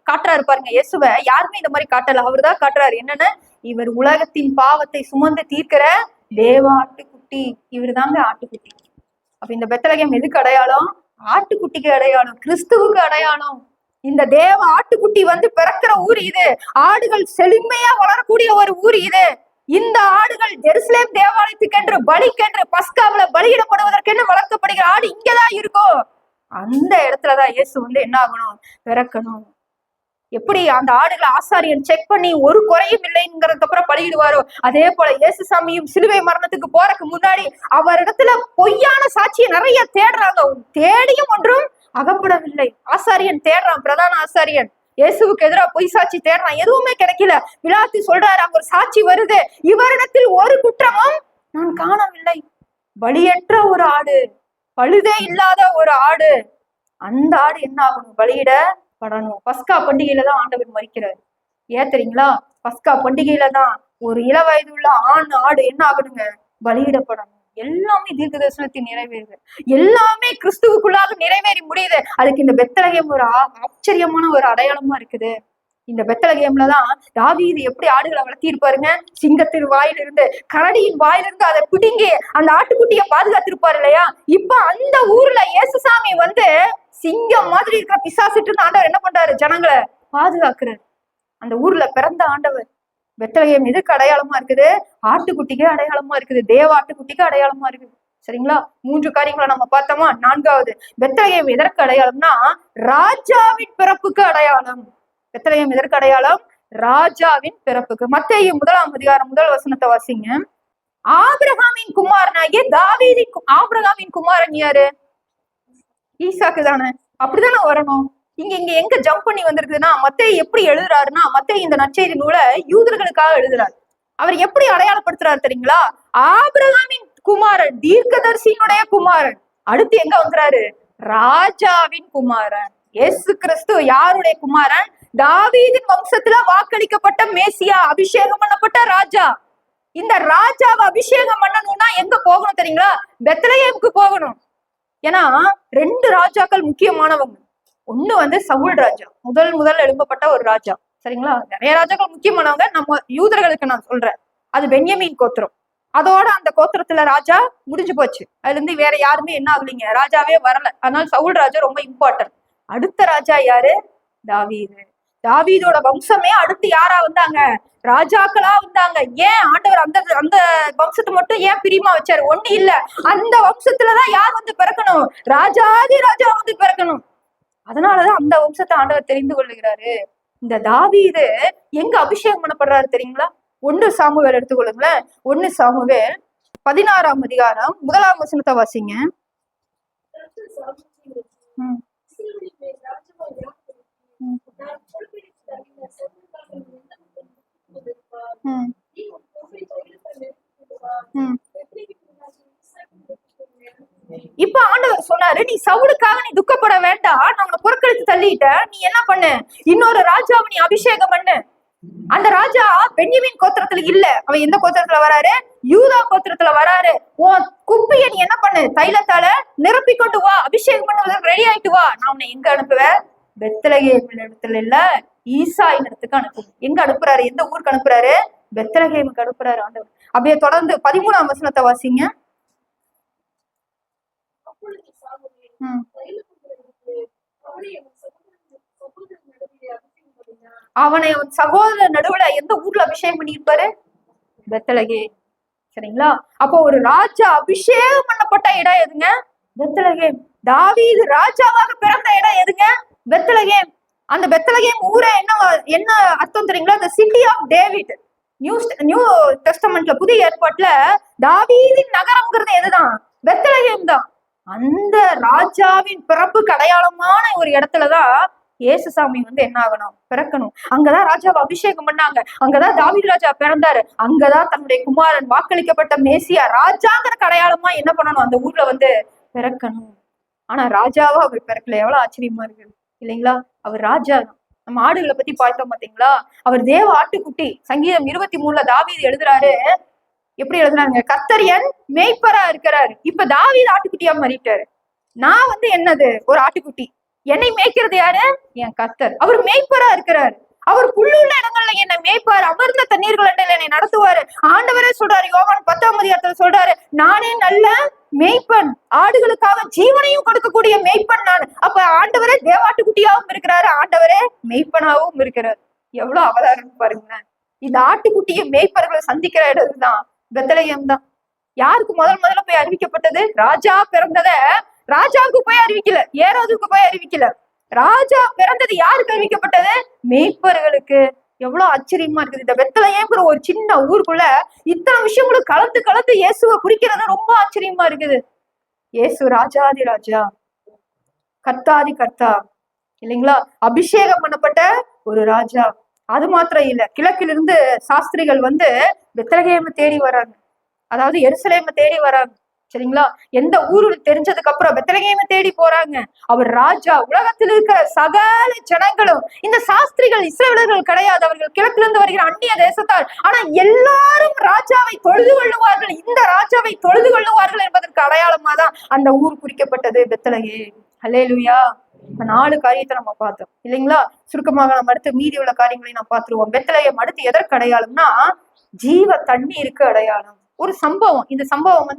காட்டுறாரு பாருங்க. இயேசுவ யாருமே இந்த மாதிரி காட்டல, அவர் தான் காட்டுறாரு. என்னன்னு, இவர் உலகத்தின் பாவத்தை சுமந்து தீர்க்கிற தேவ ஆட்டுக்குட்டி, இவரு தாங்க ஆட்டுக்குட்டி. அப்ப இந்த பெத்லகேம் எதுக்கு அடையாளம்? ஆட்டுக்குட்டிக்கு அடையாளம், கிறிஸ்துவுக்கு அடையாளம். இந்த தேவ ஆட்டுக்குட்டி வந்து பிறக்கிற ஊர் இது. ஆடுகள் செழுமையா வளரக்கூடிய ஒரு ஊர் இது. இந்த ஆடுகள் ஜெருசலேம் தேவாலயத்துக்கென்று பலிக்கென்று பஸ்காவுல பலியிடப்படுவதற்கென்று வளர்க்கப்படுகிற ஆடு இங்கதான் இருக்கும். அந்த இடத்துலதான் இயேசு வந்து என்ன ஆகணும்? பிறக்கணும். எப்படி அந்த ஆடுகளை ஆசாரியன் செக் பண்ணி ஒரு குறையும் இல்லைங்கிறதுக்கு அப்புறம் பலியிடுவாரோ, அதே போல இயேசு சாமியும் சிலுவை மரணத்துக்கு போறதுக்கு முன்னாடி அவரிடத்துல பொய்யான சாட்சியை நிறைய தேடுறாங்க. தேடியும் ஒன்றும் அகப்படவில்லை. ஆசாரியன் தேடுறான், பிரதான ஆசாரியன் இயேசுவுக்கு எதிராக பொய் சாட்சி தேடுறான், எதுவுமே கிடைக்கல. பிலாத்து சொல்றாரு, அங்க ஒரு சாட்சி வருது, இவரிடத்தில் ஒரு குற்றமும் நான் காணவில்லை. பலியற்ற ஒரு ஆடு, பழுதே இல்லாத ஒரு ஆடு, அந்த ஆடு என்ன ஆகணும்? பலியிடப்படணும். பஸ்கா பண்டிகையில தான் ஆண்டவர் மரிக்கிறார். ஏன் தெரியுங்களா? பஸ்கா பண்டிகையில தான் ஒரு இளவயது உள்ள ஆண் ஆடு என்ன ஆகணுங்க? பலியிடப்படணும். எல்லாமே தீர்க்க தரிசனத்தின் நிறைவேறுது. எல்லாமே கிறிஸ்துவுக்குள்ளாக நிறைவேறி முடியுது. அதுக்கு இந்த பெத்லகேம் ஒரு ஆச்சரியமான ஒரு அடையாளமா இருக்குது. இந்த பெத்லகேம்லதான் தாவீது எப்படி ஆடுகளை வளர்த்திருப்பாருங்க. சிங்கத்தின் வாயிலிருந்து, கரடியின் வாயிலிருந்து அதை பிடுங்கி அந்த ஆட்டுக்குட்டியை பாதுகாத்திருப்பாரு இல்லையா? இப்ப அந்த ஊர்ல இயேசுசாமி வந்து சிங்கம் மாதிரி இருக்கிற பிசாசிட்டு ஆண்டவர் என்ன பண்றாரு? ஜனங்களை பாதுகாக்கிறார். அந்த ஊர்ல பிறந்த ஆண்டவர். பெத்லகேம் எதுக்கு அடையாளமா இருக்குது? ஆட்டுக்குட்டிக்கு அடையாளமா இருக்குது, தேவ ஆட்டுக்குட்டிக்கு அடையாளமா இருக்குது. சரிங்களா? 3 காரியங்களை நம்ம பார்த்தோமா? 4வது, பெத்லகேம் எதற்கு அடையாளம்னா ராஜாவின் பிறப்புக்கு அடையாளம். பெத்லகேம் எதற்கு அடையாளம்? ராஜாவின் பிறப்புக்கு. மத்தேயு 1ஆம் அதிகாரம் 1 வசனத்தை வாசிங்க. ஆபிரகாமின் குமாரனாகிய தாவீது. ஆபிரகாமின் குமாரன் யாரு? ஈசாக்கு தானே? அப்படிதானே வரணும். இங்க எங்க ஜம்ப் பண்ணி வந்திருக்குதுன்னா, மத்தேயு எப்படி எழுதுறாருன்னா, மத்தேயு இந்த நற்செய்தி நூலை யூதர்களுக்காக எழுதுறாரு. அவர் எப்படி அடையாளப்படுத்துறாரு தெரியுங்களா? ஆபிரகாமின் குமாரன், தீர்க்கதரிசியினுடைய குமாரன். அடுத்து எங்க வந்துறாரு? ராஜாவின் குமாரன். இயேசு கிறிஸ்து யாருடைய குமாரன்? தாவீதின் வம்சத்துல வாக்களிக்கப்பட்ட மேசியா, அபிஷேகம் பண்ணப்பட்ட ராஜா. இந்த ராஜாவை அபிஷேகம் பண்ணணும்னா எங்க போகணும் தெரியுங்களா? பெத்லகேமுக்கு போகணும். ஏன்னா 2 ராஜாக்கள் முக்கியமானவங்க. ஒண்ணு வந்து சவுல் ராஜா, முதல் எழுப்பப்பட்ட ஒரு ராஜா. சரிங்களா? நிறைய ராஜாக்கள் முக்கியமானவங்க, நம்ம யூதர்களுக்கு நான் சொல்றேன். அது பென்யமீன் கோத்திரம். அதோட அந்த கோத்திரத்துல ராஜா முடிஞ்சு போச்சு. அதுல இருந்து வேற யாருமே என்ன ஆகலைங்க, ராஜாவே வரல. அதனால சவுல் ராஜா ரொம்ப இம்பார்ட்டன்ட். அடுத்த ராஜா யாரு? தாவீது. தாவீதோட வம்சமே அடுத்து யாரா வந்தாங்க? ராஜாக்களா வந்தாங்க. ஏன் ஆண்டவர் அந்த அந்த வம்சத்தை மட்டும் ஏன் பிரியமா வச்சாரு? ஒண்ணு இல்ல, அந்த வம்சத்துலதான் யார் வந்து பிறக்கணும்? ராஜாதி ராஜா வந்து பிறக்கணும். அதனாலதான் அந்த வம்சத்தை ஆண்டவர் தெரிந்து கொள்ளுகிறாரு. இந்த தாவீது எங்க அபிஷேகம் பண்ணப்படுறாரு தெரியுங்களா? 1 சாமுவேல் எடுத்துக்கொள்ளுங்களேன். 1 சாமுவேல் 16ஆம் அதிகாரம் 1ஆம் வசனத்தை வாசிங்க. இப்ப ஆண்டவர் சொன்னாரு, நீ சவுலுக்காக நீ துக்கப்பட வேண்டாம், நான் உன்னை புறக்கணித்து தள்ளிட்ட. நீ என்ன பண்ணு? இன்னொரு ராஜாவை நீ அபிஷேகம் பண்ணு. அந்த ராஜா பென்யமீன் கோத்திரத்துல இல்ல. அவன் எந்த கோத்திரத்துல வராரு? யூதா கோத்திரத்துல வராரு. உன் குப்பிய நீ என்ன பண்ணு? தைலத்தால நிரப்பி கொண்டு வா, அபிஷேகம் பண்ணுவதற்கு ரெடி ஆயிட்டு வா. நான் உன்னை எங்க அனுப்புவேன்? பெத்லகேம் இடத்துல இல்ல, ஈசாயின் இடத்துக்கு அனுப்பு. எங்க அனுப்புறாரு? எந்த ஊருக்கு அனுப்புறாரு? பெத்லகேமுக்கு அனுப்புறாரு ஆண்டவர். அப்படியே தொடர்ந்து 13ஆம் வசனத்தை வாசிங்க. அவனை சகோதரர் நடுவுல எந்த ஊர்ல அபிஷேகம் பண்ணிருப்பாரு? பெத்லகேம். சரிங்களா? அப்போ ஒரு ராஜா அபிஷேகம் பண்ணப்பட்ட இடம் எதுங்க? பெத்லகேம். தாவீது ராஜாவாக பிறந்த இடம் எதுங்க? பெத்லகேம். அந்த பெத்லகேம் ஊரே என்ன அர்த்தம் தெரியுங்களா? the city of David. New டெஸ்டமெண்ட்ல, புதிய ஏற்பாட்டுல தாவீதின் நகரம்ங்கிறது எதுதான்? பெத்லகேம் தான். அந்த ராஜாவின் பிறப்புக்கு அடையாளமான ஒரு இடத்துலதான் இயேசுசாமி வந்து என்ன ஆகணும்? பிறக்கணும். அங்கதான் ராஜாவை அபிஷேகம் பண்ணாங்க. அங்கதான் தாவீது ராஜா பிறந்தாரு. அங்கதான் தன்னுடைய குமாரன், வாக்களிக்கப்பட்ட மேசியா, ராஜாங்கிற அடையாளமா என்ன பண்ணணும்? அந்த ஊர்ல வந்து பிறக்கணும். ஆனா ராஜாவா அவர் பிறக்கல. எவ்வளவு ஆச்சரியமா இருக்கு இல்லைங்களா? அவர் ராஜா தான். நம்ம ஆடுகளை பத்தி பார்த்தோம் பாத்தீங்களா? அவர் தேவ ஆட்டுக்குட்டி. சங்கீதம் 23ல தாவீது எழுதுறாரு. எப்படி எழுதுனாங்க? கர்த்தர் என் மேய்ப்பரா இருக்கிறாரு. இப்ப தாவீது ஆட்டுக்குட்டியா மாறிட்டாரு. நான் வந்து என்னது? ஒரு ஆட்டுக்குட்டி. என்னை மேய்க்கிறது யாரு? என் கர்த்தர். அவர் மேய்ப்பரா இருக்கிறாரு. அவர் புல்லுள்ள இடங்கள்ல என்னை மேய்ப்பாரு, அமர்ந்த தண்ணீர்கள் என்னை நடத்துவாரு. ஆண்டவரே சொல்றாரு, யோவான் 10 சொல்றாரு, நானே நல்ல மேய்ப்பன், ஆடுகளுக்காக ஜீவனையும் கொடுக்கக்கூடிய மேய்ப்பன் நான். அப்ப ஆண்டவரே தேவாட்டுக்குட்டியாவும் இருக்கிறாரு, ஆண்டவரே மேய்ப்பனாவும் இருக்கிறாரு. எவ்வளவு அவதாரம் பாருங்க. இந்த ஆட்டுக்குட்டியும் மேய்ப்பர்களை சந்திக்கிற இடம்தான் பெத்லகேம் தான். யாருக்கு முதல்ல போய் அறிவிக்கப்பட்டது? ராஜா பிறந்தத ராஜாவுக்கு போய் அறிவிக்கல, ஏரோதுக்கு போய் அறிவிக்கல. ராஜா பிறந்தது யாருக்கு அறிவிக்கப்பட்டது? மேய்ப்பர்களுக்கு. எவ்வளவு ஆச்சரியமா இருக்குது. இந்த பெத்லகேம்ங்கிற ஒரு சின்ன ஊருக்குள்ள இத்தனை விஷயங்களும் கலந்து இயேசுவை குறிக்கிறது ரொம்ப ஆச்சரியமா இருக்குது. இயேசு ராஜாதி ராஜா, கர்த்தாதி கர்த்தா இல்லைங்களா? அபிஷேகம் பண்ணப்பட்ட ஒரு ராஜா. அது மாத்திரம் இல்ல, கிழக்கிலிருந்து சாஸ்திரிகள் பெத்லகேமை தேடி வராங்க, அதாவது எருசலேமை தேடி வராங்க. சரிங்களா? எந்த ஊரு தெரிஞ்சதுக்கு அப்புறம் பெத்லகேமை தேடி போறாங்க. அவர் ராஜா. உலகத்தில் இருக்கிற சகல ஜனங்களும், இந்த சாஸ்திரிகள் இஸ்ரவேலர்கள் கிடையாது, அவர்கள் கிழக்குல இருந்து வருகிற அந்நிய தேசத்தார். ஆனா எல்லாரும் ராஜாவை தொழுது கொள்ளுவார்கள், இந்த ராஜாவை தொழுது கொள்ளுவார்கள் என்பதற்கு அடையாளமா தான் அந்த ஊர் குறிக்கப்பட்டது, பெத்லகேம். ஹல்லேலூயா. 4 காரியத்தை நம்ம பார்த்தோம் இல்லைங்களா? சுருக்கமாக நம்ம அடுத்து மீதி உள்ள காரியங்களை நம்ம பார்த்துருவோம். பெத்லகேம் அடுத்து எதற்கு அடையாளம்னா ஜீவ தண்ணீருக்கு அடையாளம். ஒரு சம்பவம், இந்த சம்பவம்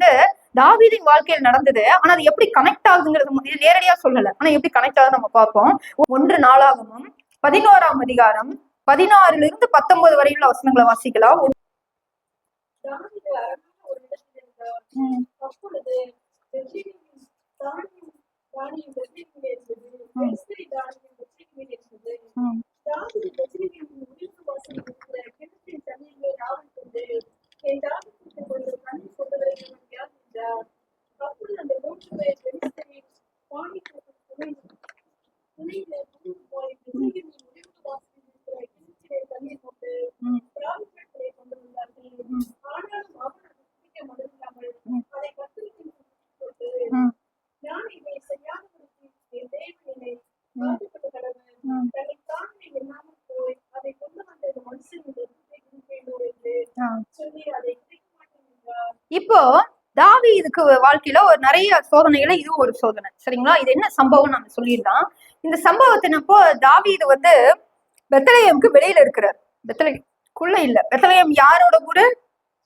தாவீதின் வாழ்க்கையில் நடந்தது. ஆனா அது எப்படி கனெக்ட் ஆகுதுங்கிறது நேரடியா சொல்லல, ஆனா எப்படி கனெக்ட் ஆகுது நம்ம பார்ப்போம். 1 நாளாகமம் 11ஆம் அதிகாரம் 16 - 19 வரையுள்ள வசனங்களை வாசிக்கலாம். இப்போ தாவீதுக்கு வாழ்க்கையில ஒரு நிறைய சோதனைகளை, இது ஒரு சோதனை. சரிங்களா? இது என்ன சம்பவம் நம்ம சொல்லிடலாம். இந்த சம்பவத்தினப்போ தாவீது பெத்லகேமுக்கு வெளியில இருக்கிறார், பெத்லகேமுக்குள்ள இல்ல. பெத்லகேம் யாரோட ஊரு?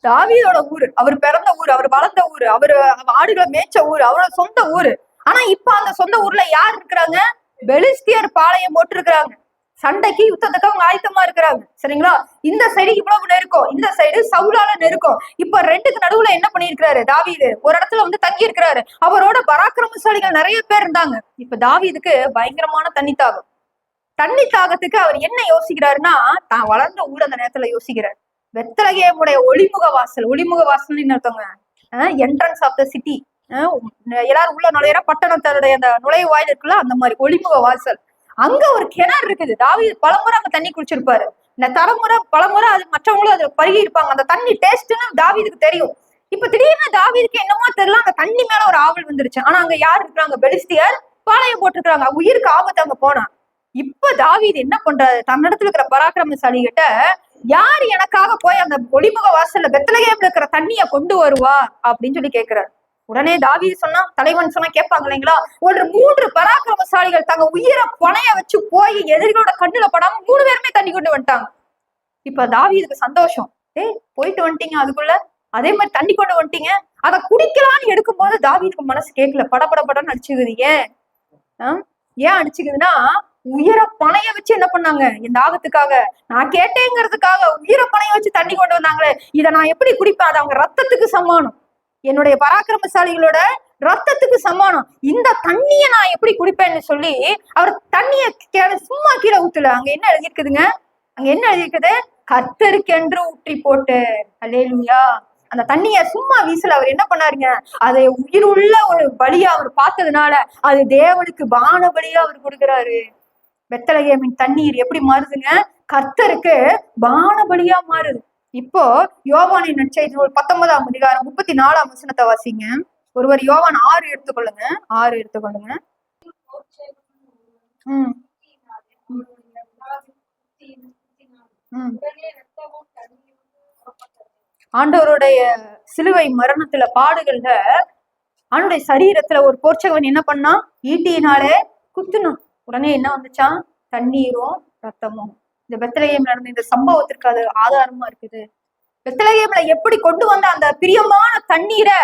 தாவீதோட ஊரு. அவர் பிறந்த ஊரு, அவர் வளர்ந்த ஊரு, அவரு ஆடுகளை மேய்ச்ச ஊரு, அவரோட சொந்த ஊரு. ஆனா இப்ப அந்த சொந்த ஊர்ல யார் இருக்கிறாங்க? பெலிஸ்தியர் பாளையம் போட்டு இருக்கிறாங்க. சண்டைக்கு யுத்தத்துக்கு அவங்க ஆயத்தமா இருக்கிறாங்க. சரிங்களா? இந்த சைடு இவ்வளவு நெருக்கம், இந்த சைடு சவுலால நெருக்கம். இப்ப ரெண்டுக்கு நடுவுல என்ன பண்ணிருக்கிறாரு தாவீது? ஒரு இடத்துல தங்கி இருக்கிறாரு. அவரோட பராக்கிரமசாலிகள் நிறைய பேர் இருந்தாங்க. இப்ப தாவீதுக்கு பயங்கரமான தண்ணி தாகத்துக்கு அவர் என்ன யோசிக்கிறாருன்னா, தான் வளர்ந்த ஊர் அந்த நேரத்துல யோசிக்கிறார். பெத்லகேமுடைய ஒளிமுக வாசல் அர்த்தங்க, என்ட்ரன்ஸ் ஆஃப் த சிட்டி. எல்லாரும் உள்ள நுழையிற பட்டணத்தோடைய அந்த நுழைவு வாயில் இருக்குல்ல, அந்த மாதிரி ஒளிமுக வாசல். அங்க ஒரு கிணறு இருக்குது. தாவீது பலமுறை அங்க தண்ணி குடிச்சிருப்பாரு. இந்த பலமுறை அது மற்றவங்களும் அதுல பருகி இருப்பாங்க. அந்த தண்ணி டேஸ்ட்னு தாவீதுக்கு தெரியும். இப்ப திடீர்னு தாவீதுக்கு என்னமோ தெரியல, அந்த தண்ணி மேல ஒரு ஆவல் வந்துருச்சு. ஆனா அங்க யார் இருக்கிறாங்க? பெலிஸ்தியர் பாளையம் போட்டிருக்காங்க. உயிருக்கு ஆபத்து அங்க போனா. இப்ப தாவீது என்ன பண்றாரு? தன்னிடத்துல இருக்கிற பராக்கிரமசாலி கிட்ட, யார் எனக்காக போய் அந்த ஒளிமுக வாசல்ல பெத்லகேம்ல இருக்கிற தண்ணிய கொண்டு வருவா அப்படின்னு சொல்லி கேட்கிறாரு. உடனே தாவீது சொன்னா, தலைவன் சொன்னா கேட்பாங்க இல்லைங்களா? 3 பராக்கிரமசாலிகள் தங்க உயிரை பணைய வச்சு போய் எதிரிகளோட கண்ணுல படாம 3 பேருமே தண்ணி கொண்டு வந்துட்டாங்க. இப்ப தாவீதுக்கு சந்தோஷம். போயிட்டு வந்துட்டீங்க, அதுக்குள்ள அதே மாதிரி தண்ணி கொண்டு வந்துட்டீங்க, அதை குடிக்கலான்னு எடுக்கும் போது தாவீதுக்கு மனசு கேட்கல, படபடன்னு அடிச்சுக்குது. ஏன் அடிச்சுக்குதுன்னா, உயிரை பணைய வச்சு என்ன பண்ணாங்க? இந்த ஆபத்துக்காக, நான் கேட்டேங்கிறதுக்காக உயிரை பணைய வச்சு தண்ணி கொண்டு வந்தாங்களே, இதை நான் எப்படி குடிப்பேன்? அது அவங்க ரத்தத்துக்கு சமானம், என்னுடைய பராக்கிரமசாலிகளோட ரத்தத்துக்கு சமானம். இந்த தண்ணிய நான் எப்படி குடிப்பேன்னு சொல்லி அவர் தண்ணிய சும்மா கீழே ஊத்துல. அங்க என்ன எழுதியிருக்குதுங்க? அங்க என்ன எழுதியிருக்குது? கர்த்தருக்கென்று ஊற்றி போட்டு. அல்லேலூயா. அந்த தண்ணிய சும்மா வீசல. அவர் என்ன பண்ணாருங்க? அதை உயிர் உள்ள ஒரு பலியா அவர் பார்த்ததுனால அது தேவனுக்கு பான பலியா அவர் கொடுக்கிறாரு. பெத்லகேமின் தண்ணீர் எப்படி மாறுதுங்க? கர்த்தருக்கு பான பலியா மாறுது. இப்போ யோவானின் நற்செய்தி 19ஆம் அதிகாரம் 34ஆம் வசனத்தை வாசிங்க. ஒருவர் யோவான் 6 எடுத்துக்கொள்ளுங்க. 6 எடுத்துக்கொள்ளுங்க. ஆண்டவருடைய சிலுவை மரணத்துல, பாடுகள்ல, ஆண்டுடைய சரீரத்துல ஒரு போர்ச்சகவன் என்ன பண்ணா? ஈட்டியினாலே குத்துனான். உடனே என்ன வந்துச்சான்? தண்ணீரும் ரத்தமும். இந்த பெத்லகேம்ல நடந்த இந்த சம்பவத்திற்கு அது ஆதாரமா இருக்குது. பெத்லகேம்ல எப்படி கொண்டு வந்த அந்த பிரியமான தண்ணீரை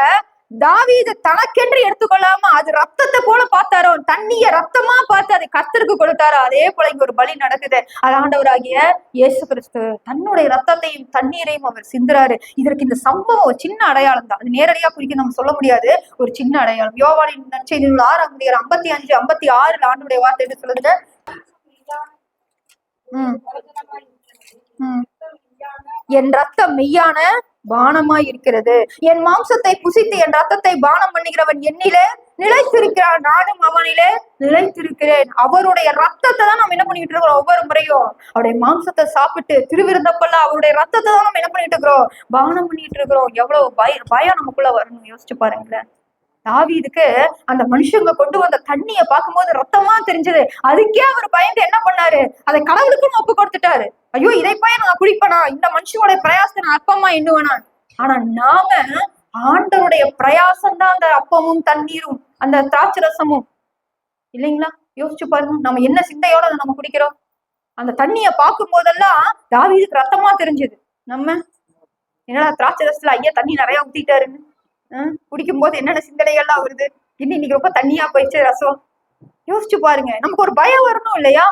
தாவீது தனக்கென்று எடுத்துக்கொள்ளாம அது ரத்தத்தை போல பார்த்தாரோ, தண்ணிய ரத்தமா பார்த்து அதை கர்த்தருக்கு கொடுத்தாரோ, அதே போல இங்க ஒரு பலி நடக்குது. அது ஆண்டவராகிய இயேசு கிறிஸ்து தன்னுடைய ரத்தத்தையும் தண்ணீரையும் அவர் சிந்துறாரு. இதற்கு இந்த சம்பவம் ஒரு சின்ன அடையாளம் தான். அது நேரடியா குறிக்க நம்ம சொல்ல முடியாது, ஒரு சின்ன அடையாளம். யோவானின் நற்செய்தியில் 6:55-56 ஆண்டுடைய வார்த்தை என்று சொல்லுது. என் ரத்தம் மெய்யான பானமாய் இருக்கிறது. என் மாம்சத்தை புசித்து என் ரத்தத்தை பானம் பண்ணுகிறவன் என்னிலே நிலைத்திருக்கிறான், நானும் அவனிலே நிலைத்திருக்கிறேன். அவருடைய ரத்தத்தை தான் நம்ம என்ன பண்ணிட்டு இருக்கிறோம்? ஒவ்வொரு முறையும் அவருடைய மாம்சத்தை சாப்பிட்டு திருவிருந்தப்பெல்லாம் அவருடைய ரத்தத்தை தான் நம்ம என்ன பண்ணிட்டு இருக்கிறோம்? பானம் பண்ணிட்டு இருக்கிறோம். எவ்வளவு பயம் நமக்குள்ள வரணும் யோசிச்சு பாருங்களேன். தாவீதுக்கு அந்த மனுஷங்க கொண்டு வந்த தண்ணிய பார்க்கும்போது ரத்தமா தெரிஞ்சது. அதுக்கே அவர் பயந்து என்ன பண்ணாரு? அதை கடவுளுக்குன்னு ஒப்பு கொடுத்துட்டாரு. ஐயோ, இதை போய் நான் குடிப்பனா? இந்த மனுஷனுடைய பிரயாசத்தை நான் அப்பமா எண்ணுவேனா? ஆனா நாம ஆண்டவருடைய பிரயாசம் தான் அந்த அப்பமும் தண்ணீரும் அந்த திராட்சரசமும் இல்லைங்களா? யோசிச்சு பாருங்க, நம்ம என்ன சிந்தையோட நம்ம குடிக்கிறோம். அந்த தண்ணிய பார்க்கும் போதெல்லாம் தாவீதுக்கு ரத்தமா தெரிஞ்சது. நம்ம என்னடா திராட்சரசத்துல ஐயா தண்ணி நிறைய ஊத்திட்டாருன்னு குடிக்கும் போது என்னென்ன சிந்தனைகள்லாம் வருது. இன்னைக்கு ரொம்ப தண்ணியா போயிடுச்சு ரசம். யோசிச்சு பாருங்க, நமக்கு ஒரு பயம் வரணும் இல்லையா?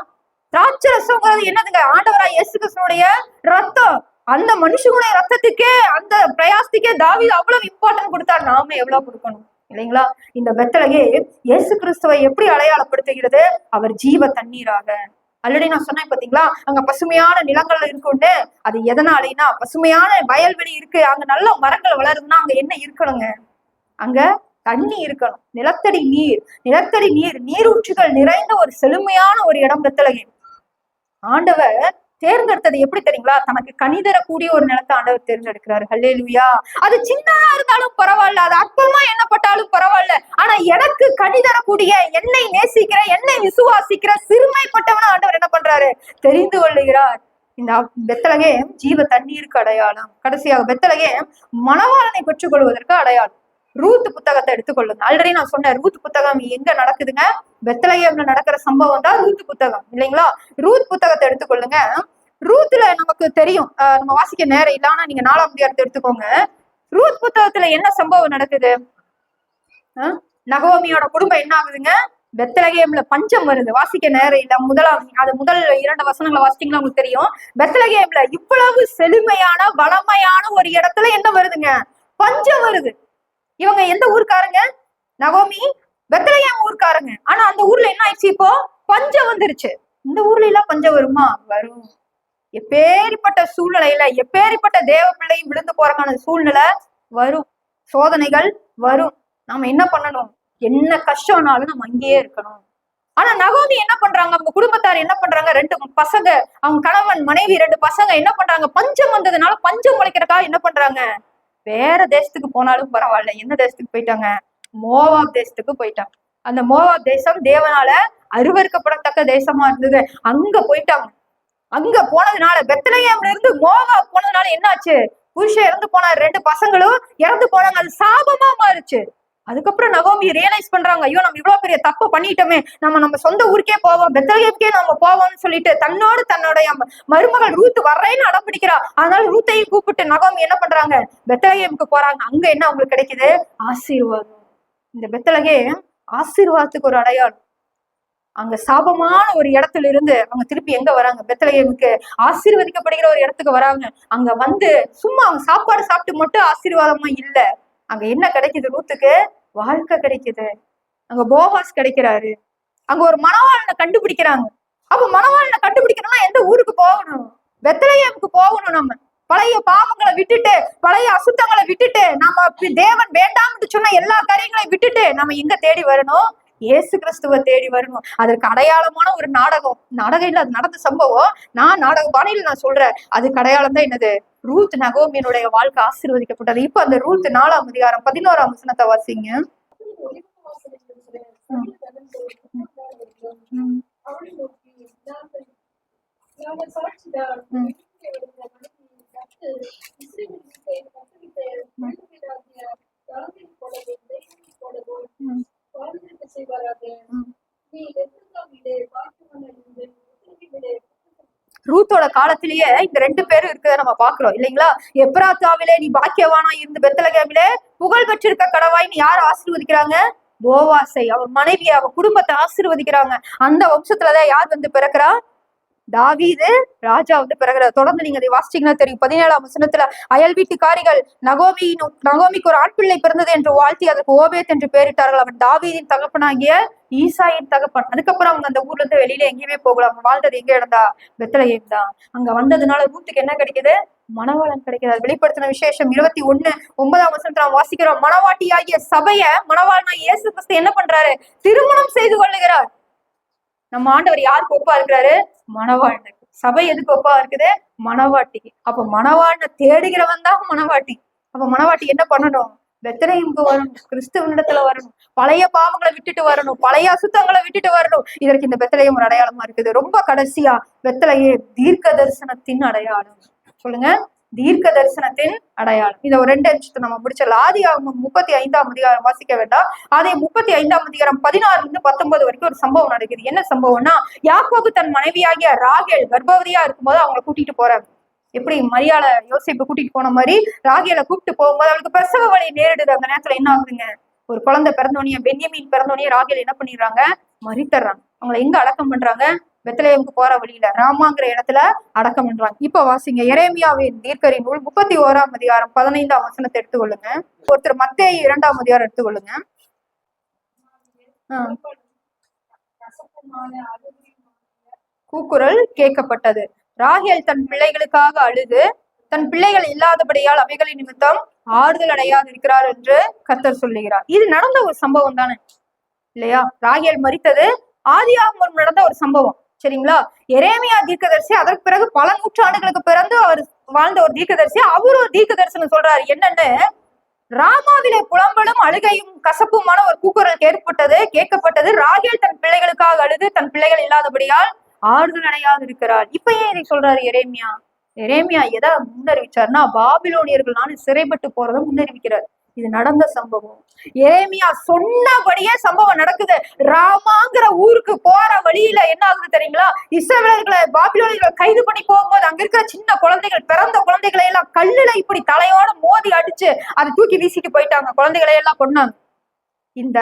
திராட்சை ரசம்ங்கிறது என்னதுங்க? ஆண்டவராய் இயேசு கிறிஸ்துவுடைய ரத்தம். அந்த மனுஷனுடைய ரத்தத்துக்கே, அந்த பிரயாசத்துக்கே தாவீது அவ்வளவு இம்பார்ட்டன்ட் கொடுத்தா, நாம எவ்வளவு கொடுக்கணும் இல்லைங்களா? இந்த பெத்லகேம் இயேசு கிறிஸ்துவை எப்படி அடையாளப்படுத்துகிறது? அவர் ஜீவ தண்ணீராக. ஆல்ரெடி நான் சொன்னேன் பாத்தீங்களா, அங்க பசுமையான நிலங்கள்ல இருக்குன்னு. அது எதனாலனா, பசுமையான வயல்வெளி இருக்கு, அங்க நல்ல மரங்கள் வளருதுன்னா அங்க என்ன இருக்கணுங்க? அங்க தண்ணி இருக்கணும். நிலத்தடி நீர், நீரூற்றுகள் நிறைந்த ஒரு செழுமையான ஒரு இடம் பெத்லகேம். ஆண்டவர் தேர்ந்தெடுத்தது எப்படி தெரியுங்களா? தனக்கு கனி தரக்கூடிய ஒரு நிலத்தை ஆண்டவர் தேர்ந்தெடுக்கிறாரு. ஹல்லேலூயா. அது சின்னதா இருந்தாலும் பரவாயில்ல, அது அற்பமா எண்ணப்பட்டாலும் பரவாயில்ல, ஆனா எனக்கு கனி தரக்கூடிய, என்னை நேசிக்கிற, என்னை விசுவாசிக்கிற சிறுமைப்பட்டவன ஆண்டவர் என்ன பண்றாரு? தெரிந்து கொள்ளுகிறார். இந்த பெத்லகேம் ஜீவ தண்ணீருக்கு அடையாளம். கடைசியாக பெத்லகேம் மணவாளனை பெற்றுக் கொள்வதற்கு அடையாளம். ரூத் புத்தகத்தை எடுத்துக்கொள்ளுங்க. ஆல்ரெடி நான் சொன்னேன், ரூத் புத்தகம் எங்க நடக்குதுங்க? பெத்லகேம்ல நடக்கிற சம்பவம் தான் ரூத் புத்தகம் இல்லைங்களா? ரூத் புத்தகத்தை எடுத்துக்கொள்ளுங்க. ரூத்ல நமக்கு தெரியும், நம்ம வாசிக்க நேரம் இல்ல, ஆனா நீங்க 4ஆம் அதிகாரத்தை எடுத்துக்கோங்க. ரூத் புத்தகத்துல என்ன சம்பவம் நடக்குது? நகோமியோட குடும்பம் என்ன ஆகுதுங்க? பெத்லகேம்ல பஞ்சம் வருது. வாசிக்க நேரம் இல்ல, முதல் 2 வசனங்களை வாசிட்டீங்கன்னா உங்களுக்கு தெரியும். பெத்லகேம்ல இவ்வளவு செழுமையான வளமையான ஒரு இடத்துல என்ன வருதுங்க? பஞ்சம் வருது. இவங்க எந்த ஊருக்காரங்க? நகோமி பெத்லகேம் ஊருக்காரங்க. ஆனா அந்த ஊர்ல என்ன ஆயிடுச்சு? இப்போ பஞ்சம் வந்துருச்சு. இந்த ஊர்ல எல்லாம் பஞ்சம் வருமா? வரும். எப்பேரிப்பட்ட சூழ்நிலையில, எப்பேரிப்பட்ட தேவ பிள்ளையும் விழுந்து போறக்கான சூழ்நிலை வரும், சோதனைகள் வரும். நாம என்ன பண்ணணும்? என்ன கஷ்டம்னாலும் நம்ம அங்கேயே இருக்கணும். ஆனா நகோமி என்ன பண்றாங்க? அவங்க குடும்பத்தார் என்ன பண்றாங்க? 2 பசங்க, அவங்க கணவன் மனைவி 2 பசங்க என்ன பண்றாங்க? பஞ்சம் வந்ததுனால பஞ்சம் உழைக்கிறதுக்காக என்ன பண்றாங்க? வேற தேசத்துக்கு போனாலும் பரவாயில்ல. என்ன தேசத்துக்கு போயிட்டாங்க? மோவாப் தேசத்துக்கு போயிட்டாங்க. அந்த மோவாப் தேசம் தேவனால அருவருக்கப்படத்தக்க தேசமா இருந்தது. அங்க போயிட்டாங்க. அங்க போனதுனால, பெத்லகேம்ல இருந்து மோவாப் போனதுனால என்னாச்சு? புருஷன் இறந்து போனார், 2 பசங்களும் இறந்து போனாங்க. அது சாபமா மாறுச்சு. அதுக்கப்புறம் நகோமி ரியலைஸ் பண்றாங்க, ஐயோ நம்ம இவ்வளவு பெரிய தப்பு பண்ணிட்டோமே, நம்ம சொந்த ஊருக்கே போவோம், பெத்லகேம்க்கே நம்ம போவோம்னு சொல்லிட்டு தன்னுடைய மருமகள் ரூத் வர்றேன்னு அடம் பிடிக்கிறா. அதனால ரூத்தையும் கூப்பிட்டு நகோமி என்ன பண்றாங்க? பெத்லகேமுக்கு போறாங்க. அங்க என்ன அவங்களுக்கு கிடைக்குது? ஆசீர்வாதம். இந்த பெத்லகேம் ஆசீர்வாதத்துக்கு ஒரு அடையாளம். அங்க சாபமான ஒரு இடத்துல இருந்து அவங்க திருப்பி எங்க வராங்க? பெத்லகேமுக்கு ஆசீர்வதிக்கப்படுகிற ஒரு இடத்துக்கு வராங்க. அங்க வந்து சும்மா அவங்க சாப்பாடு சாப்பிட்டு மட்டும் ஆசீர்வாதமா இல்ல, அங்க என்ன கிடைக்குது? ரூத்துக்கு வாழ்க்கை கிடைக்குது. அங்க போவாஸ் கிடைக்கிறாரு. அங்க ஒரு மணவாளனை கண்டுபிடிக்கிறாங்க. அப்ப மணவாளனை கண்டுபிடிக்கணும்னா எந்த ஊருக்கு போகணும்? பெத்லகேமுக்கு போகணும். நம்ம பழைய பாவங்களை விட்டுட்டு, பழைய அசுத்தங்களை விட்டுட்டு, நம்ம தேவன் வேண்டாம்னு சொன்ன எல்லா காரியங்களையும் விட்டுட்டு நம்ம எங்க தேடி வரணும்? இயேசு கிறிஸ்துவ தேடி வரணும். அதற்கு அடையாளமான ஒரு நாடகம் இல்ல, அது நடந்த சம்பவம். நான் நாடக பாணியில நான் சொல்றேன். அதுக்கு அடையாளம் தான் என்னது? ரூத் நகோமியினுடைய வாழ்க்கை ஆசீர்வதிக்கப்பட்டது. இப்ப அந்த ரூத் 4ஆம் அதிகாரம் 11ஆம் வசனத்தை வாசிங்க. ரூத்தோட காலத்திலேயே இந்த 2 பேரும் இருக்கிறத நம்ம பாக்குறோம் இல்லைங்களா? எப்ராத்தாவிலே நீ பாக்கியவானா இருந்து பெத்லகேமிலே புகழ் பெற்றிருக்க கடவாய்ன்னு யார் ஆசீர்வதிக்கிறாங்க? போவாசை, அவர் மனைவியை, அவர் குடும்பத்தை ஆசீர்வதிக்கிறாங்க. அந்த வம்சத்துலதான் யார் வந்து பிறக்கிறா? தாவீது ராஜா வந்து பிறகுறார். தொடர்ந்து நீங்க அதை வாசிச்சீங்கன்னா தெரியும். 17ஆம் வசனத்துல அயல் வீட்டுக்காரிகள் நகோமிக்கு ஒரு ஆண் பிள்ளை பிறந்தது என்று வாழ்த்தி அதற்கு ஓபேத் என்று பெயரிட்டார்கள். அவன் தாவீதின் தகப்பனாகிய ஈசாயின் தகப்பன். அதுக்கப்புறம் அவங்க அந்த ஊர்ல இருந்து வெளியில எங்கேயுமே போகல. அவங்க வாழ்ந்தது எங்க இடந்தா? பெத்லகேம் தான். அங்க வந்ததுனால ரூத்துக்கு என்ன கிடைக்குது? மணவாளன் கிடைக்கிறது. வெளிப்படுத்தின விசேஷம் 21:9ஆம் வசனத்துல வாசிக்கிறோம். மணவாட்டியாகிய சபைய மணவாளனாகிய இயேசு கிறிஸ்து என்ன பண்றாரு? திருமணம் செய்து கொள்ளுகிறார். நம்ம ஆண்டவர் யாருக்கு ஒப்பா இருக்கிறாரு? மணவாளனுக்கு. சபை எதுக்கு ஒப்பா இருக்குது? மணவாட்டிக்கு. அப்ப மணவாளனை தேடுகிறவன் தான் மணவாட்டி. அப்ப மணவாட்டி என்ன பண்ணணும்? பெத்லகேமுக்கு வரணும், கிறிஸ்துவனிடத்துல வரணும், பழைய பாவங்களை விட்டுட்டு வரணும், பழைய அசுத்தங்களை விட்டுட்டு வரணும். இதற்கு இந்த பெத்லகேம் ஒரு அடையாளமா இருக்குது. ரொம்ப கடைசியா பெத்லகேம் தீர்க்க தரிசனத்தின் அடையாளம். சொல்லுங்க, தீர்க்க தரிசனத்தின் அடையாளம். இதை ஒரு 2 நிமிஷத்தை நம்ம முடிச்சிடலாம். ஆதியாகமம் 35ஆம் அதிகாரம் வாசிக்க வேண்டாம். அதே 35ஆம் அதிகாரம் 16-19 வரைக்கும் ஒரு சம்பவம் நடக்குது. என்ன சம்பவம்னா, யாக்கோபு தன் மனைவியாகிய ராகேல் கர்ப்பவதியா இருக்கும்போது அவங்களை கூட்டிட்டு போறாங்க. எப்படி மரியாள யோசேப்பு கூட்டிட்டு போன மாதிரி ராகேலை கூப்பிட்டு போகும்போது அவளுக்கு பிரசவ வலி நேரிடுது. அந்த நேரத்துல என்ன ஆகுதுங்க? ஒரு குழந்தை பிறந்தோடனே, பென்யமீன் பிறந்தோடனே ராகேல் என்ன பண்ணிடுறாங்க? மரித்தர்றாங்க. அவங்களை எங்க அடக்கம் பண்றாங்க? பெத்லகேமுக்கு போற வழியில ராமாங்கிற இடத்துல அடக்கம் பண்றாங்க. இப்ப வாசிங்க எரேமியாவின் தீர்க்கரின் நூல் 31ஆம் அதிகாரம் 15ஆம் வசனத்தை எடுத்துக்கொள்ளுங்க. ஒருத்தர் மத்தேயு 2ஆம் அதிகாரம் எடுத்துக்கொள்ளுங்க. கூக்குரல் கேட்கப்பட்டது. ராகேல் தன் பிள்ளைகளுக்காக அழுது தன் பிள்ளைகள் இல்லாதபடியால் அவைகளின் நிமித்தம் ஆறுதல் அடையாது இருக்கிறார் என்று கர்த்தர் சொல்லுகிறார். இது நடந்த ஒரு சம்பவம் தானே இல்லையா? ராகேல் மரித்தது ஆதியாகமம் நடந்த ஒரு சம்பவம். சரிங்களா? எரேமியா தீர்க்கதரிசி அதற்கு பிறகு பல நூற்றாண்டுகளுக்கு பிறந்து அவர் வாழ்ந்த ஒரு தீர்க்கதரிசி. அவரு ஒரு தீர்க்க தரிசனம் சொல்றாரு. என்னன்னு, ராமாவிலே புலம்பலும் அழுகையும் கசப்புமான ஒரு கூக்குரல் கேட்கப்பட்டது. ராகேல் தன் பிள்ளைகளுக்காக அழுது தன் பிள்ளைகள் இல்லாதபடியால் ஆறுதல் அடையாது இருக்கிறார். இப்ப ஏன் இதை சொல்றாரு எரேமியா? எரேமியா எதை முன்னறிவிச்சாருன்னா, பாபிலோனியர்கள் நான் சிறைப்பட்டு போறதை முன்னறிவிக்கிறார். இது நடந்த சம்பவம். எரேமியா சொன்னபடியே சம்பவம் நடக்குது. ராமாங்கிற ஊருக்கு போற வழியில என்ன ஆகுது தெரியுங்களா? இஸ்ரவேலர்களை பாபிலோனியர்களை கைது பண்ணி போகும்போது அங்க இருக்கிற சின்ன குழந்தைகள், பிறந்த குழந்தைகளை எல்லாம் கல்லுல இப்படி தலையோட மோதி அடிச்சு அதை தூக்கி வீசிட்டு போயிட்டாங்க. குழந்தைகளை எல்லாம் கொண்டாங்க. இந்த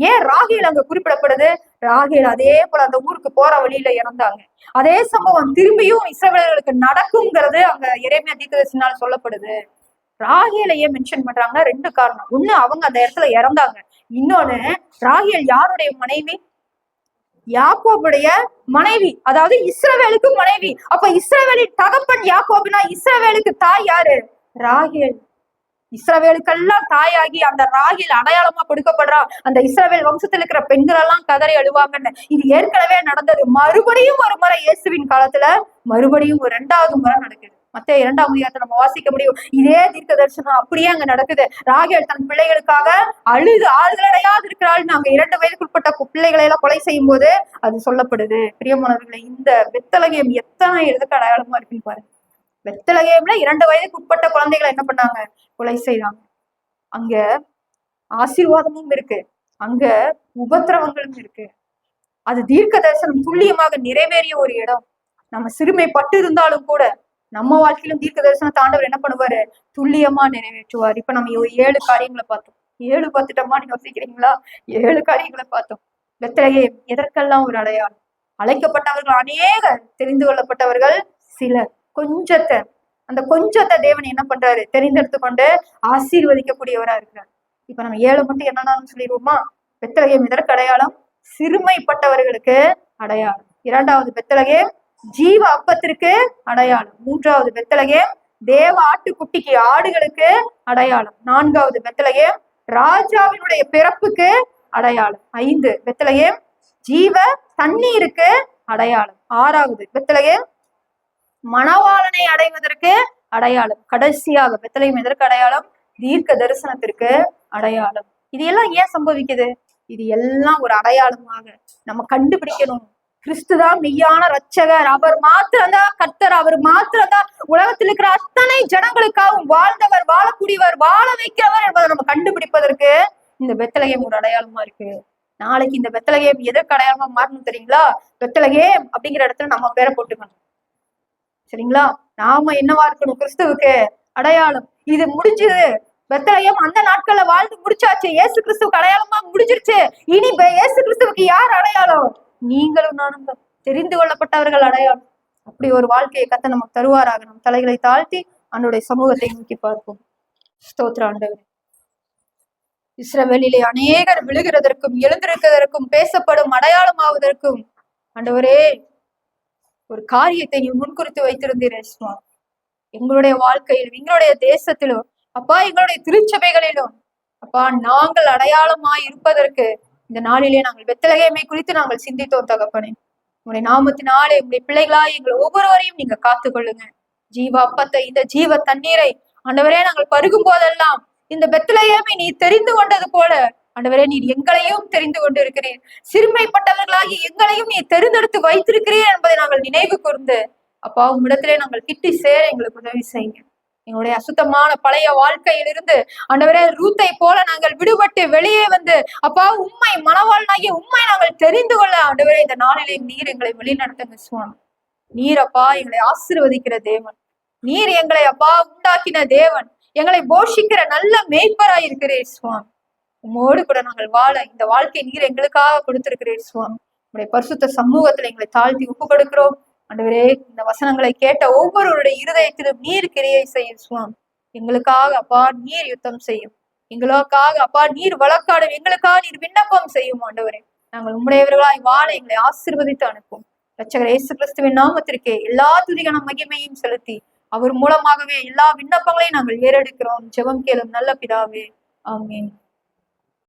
ஏன் ராகேல் அங்க குறிப்பிடப்படுது? ராகேல் அதே போல அந்த ஊருக்கு போற வழியில இறந்தாங்க. அதே சம்பவம் திரும்பியும் இஸ்ரவேலர்களுக்கு நடக்குங்கிறது அங்க எரேமியா தீர்க்கதரிசினால சொல்லப்படுது. ராகேலையே மென்ஷன் பண்றாங்கன்னா 2 காரணம். ஒண்ணு, அவங்க அந்த இடத்துல இறந்தாங்க. இன்னொன்னு, ராகேல் யாருடைய மனைவி? யாக்கோபுடைய மனைவி, அதாவது இஸ்ரவேலுக்கு மனைவி. அப்ப இஸ்ரவேலின் தகப்பன் யாக்கோபுனா இஸ்ரவேலுக்கு தாய் யாரு? ராகேல். இஸ்ரவேலுக்கெல்லாம் தாயாகி அந்த ராகேல் அடையாளமா கொடுக்கப்படுறா. அந்த இஸ்ரவேல் வம்சத்துல இருக்கிற பெண்கள் எல்லாம் கதறி அழுவாங்கன்னு. இது ஏற்கனவே நடந்தது. மறுபடியும் ஒரு முறை இயேசுவின் காலத்துல மறுபடியும் ஒரு 2வது முறை நடக்குது. மத்தேயு 2ஆம் அதிகாரத்தை நம்ம வாசிக்க முடியும். இதே தீர்க்க தரிசனம் அப்படியே அங்க நடக்குது. ராகேல் தன் பிள்ளைகளுக்காக அழுது ஆறுதல் அடையாது இருக்கிறாள். நாங்க 2 வயதுக்குட்பட்ட பிள்ளைகளை எல்லாம் கொலை செய்யும் போது அது சொல்லப்படுது. பிரியமானவர்களை, இந்த பெத்லகேம் எத்தனை இடத்துக்கு அடையாளமா இருக்குன்னு பாருங்க. பெத்லகேம்ல 2 வயதுக்கு உட்பட்ட குழந்தைகளை என்ன பண்ணாங்க? கொலை செய்தாங்க. அங்க ஆசீர்வாதமும் இருக்கு, அங்க உபத்திரவங்களும் இருக்கு. அது தீர்க்க தரிசனம் துல்லியமாக நிறைவேறிய ஒரு இடம். நம்ம சிறுமைப்பட்டு இருந்தாலும் கூட நம்ம வாழ்க்கையிலும் தீர்க்க தரிசனத்தை ஆண்டவர் என்ன பண்ணுவாரு? துல்லியமா நிறைவேற்றுவார். இப்ப நம்ம 7 காரியங்களை பார்த்தோம். 7 பார்த்துட்டோமான்னு யோசிக்கிறீங்களா? 7 காரியங்களை பார்த்தோம். பெத்லகேம் எதற்கெல்லாம் ஒரு அடையாளம்? அழைக்கப்பட்டவர்கள் அநேகர், தெரிந்து கொள்ளப்பட்டவர்கள் சிலர். அந்த கொஞ்சத்தை தேவன் என்ன பண்றாரு? தெரிந்தெடுத்து கொண்டு ஆசீர்வதிக்கக்கூடியவரா இருக்கிறார். இப்ப நம்ம 7 மட்டும் என்னன்னு சொல்லிடுவோமா? பெத்லகேம் எதற்கு அடையாளம்? சிறுமைப்பட்டவர்களுக்கு அடையாளம். 2வது பெத்லகேம் ஜீவ அப்பத்திற்கு அடையாளம். 3வது பெத்லகேம் தேவ ஆட்டுக்குட்டிக்கு, ஆடுகளுக்கு அடையாளம். 4வது பெத்லகேம் ராஜாவினுடைய பிறப்புக்கு அடையாளம். 5 பெத்லகேம் ஜீவ தண்ணீருக்கு அடையாளம். 6வது பெத்லகேம் மணவாளனை அடைவதற்கு அடையாளம். கடைசியாக பெத்லகேம் எதற்கு அடையாளம்? தீர்க்க தரிசனத்திற்கு அடையாளம். இது எல்லாம் ஏன் சம்பவிக்குது? இது எல்லாம் ஒரு அடையாளமாக நம்ம கண்டுபிடிக்கணும். கிறிஸ்துதான் மெய்யான ரட்சகர், அவர் மாத்திரம்தான் கர்த்தர், அவர் மாத்திரம்தான் உலகத்தில் இருக்கிற அத்தனை ஜனங்களுக்காகவும் வாழ்ந்தவர், வாழக்கூடியவர், வாழ வைக்கிறவர் என்பதை நம்ம கண்டுபிடிப்பதற்கு இந்த பெத்லகேம் ஒரு அடையாளமா இருக்கு. நாளைக்கு இந்த பெத்லகேம் எதற்கு அடையாளமா மாறணும் தெரியுங்களா? பெத்லகேம் அப்படிங்கிற இடத்துல நம்ம பேரை போட்டுக்கணும். சரிங்களா? நாம என்னவா இருக்கணும்? கிறிஸ்துவுக்கு அடையாளம். இது முடிஞ்சது. பெத்லகேம் அந்த நாட்கள்ல வாழ்ந்து முடிச்சாச்சு. இயேசு கிறிஸ்துவுக்கு அடையாளமா முடிஞ்சிருச்சு. இனி இயேசு கிறிஸ்துவுக்கு யார் அடையாளம்? நீங்களும் நானும் தான். தெரிந்து கொள்ளப்பட்டவர்கள் அடையாளம். அப்படி ஒரு வாழ்க்கையை கத்த நமக்கு தருவாராக. நம் தலைகளை தாழ்த்தி அவனுடைய சமூகத்தை நோக்கி பார்ப்போம். ஸ்தோத்திர ஆண்டவரே. இஸ்ரவேலிலே அநேகர் விழுகிறதற்கும் எழுந்திருக்கிறதற்கும் பேசப்படும் அடையாளமாவதற்கும் ஆண்டவரே ஒரு காரியத்தை நீ முன்குறித்து வைத்திருந்தீரே சுவாமி. எங்களுடைய வாழ்க்கையிலும் எங்களுடைய தேசத்திலும் அப்பா எங்களுடைய திருச்சபைகளிலும் அப்பா நாங்கள் அடையாளமாய் இருப்பதற்கு இந்த நாளிலே நாங்கள் பெத்லகேமை குறித்து நாங்கள் சிந்தித்தோம் தகப்பனே. உங்களுடைய நாமத்தினாலே உங்களுடைய பிள்ளைகளாய் எங்கள் ஒவ்வொருவரையும் நீங்க காத்து கொள்ளுங்க. ஜீவ அப்பத்தை இந்த ஜீவ தண்ணீரை ஆண்டவரே நாங்கள் பருகும் போதெல்லாம் இந்த பெத்லகேமை நீ தெரிந்து கொண்டது போல ஆண்டவரே நீர் எங்களையும் தெரிந்து கொண்டு இருக்கிறீர். சிறுமைப்பட்டவர்களாகி எங்களையும் நீ தெரிந்தெடுத்து வைத்திருக்கிறீர் என்பதை நாங்கள் நினைவு கூர்ந்து அப்பா உம்மிடத்திலே நாங்கள் கிட்டி சேர எங்களுக்கு உதவி செய்யுங்க. எங்களுடைய அசுத்தமான பழைய வாழ்க்கையிலிருந்து ஆண்டவரே ரூத்தை போல நாங்கள் விடுபட்டு வெளியே வந்து அப்பா உண்மை மனவாளனாகிய உண்மை நாங்கள் தெரிந்து கொள்ள ஆண்டவரே இந்த நாளிலே நீர் எங்களை வழிநடத்துங்க சுவாமி. நீர் அப்பா எங்களை ஆசீர்வதிக்கிற தேவன். நீர் எங்களை அப்பா உண்டாக்கின தேவன். எங்களை போஷிக்கிற நல்ல மேய்ப்பராய் இருக்கிறீர் சுவாமி. உம்மோடு கூட நாங்கள் வாழ இந்த வாழ்க்கை நீர் எங்களுக்காக கொடுத்திருக்கிறீர் சுவாமி. உங்களுடைய பரிசுத்த சமூகத்துல எங்களை தாழ்த்தி ஒப்பு கொடுக்கிறோம். ஆண்டவரே இந்த வசனங்களை கேட்ட ஒவ்வொருவருடைய இருதயத்திலும் நீர் கிரியை செய்யும் சுவாமி. எங்களுக்காக அப்பா நீர் யுத்தம் செய்யும். எங்களுக்காக அப்பா நீர் வழக்காடும். எங்களுக்காக நீர் விண்ணப்பம் செய்யும் ஆண்டவரே. நாங்கள் உம்முடையவர்களாய் வாழ எங்களை ஆசீர்வதித்து அனுப்பும். இரட்சகர் இயேசு கிறிஸ்துவின் நாமத்திற்கே எல்லா துதிகன மகிமையும் செலுத்தி அவர் மூலமாகவே எல்லா விண்ணப்பங்களையும் நாங்கள் ஏறெடுக்கிறோம். ஜெபம் கேளும் நல்ல பிதாவே. ஆமென்.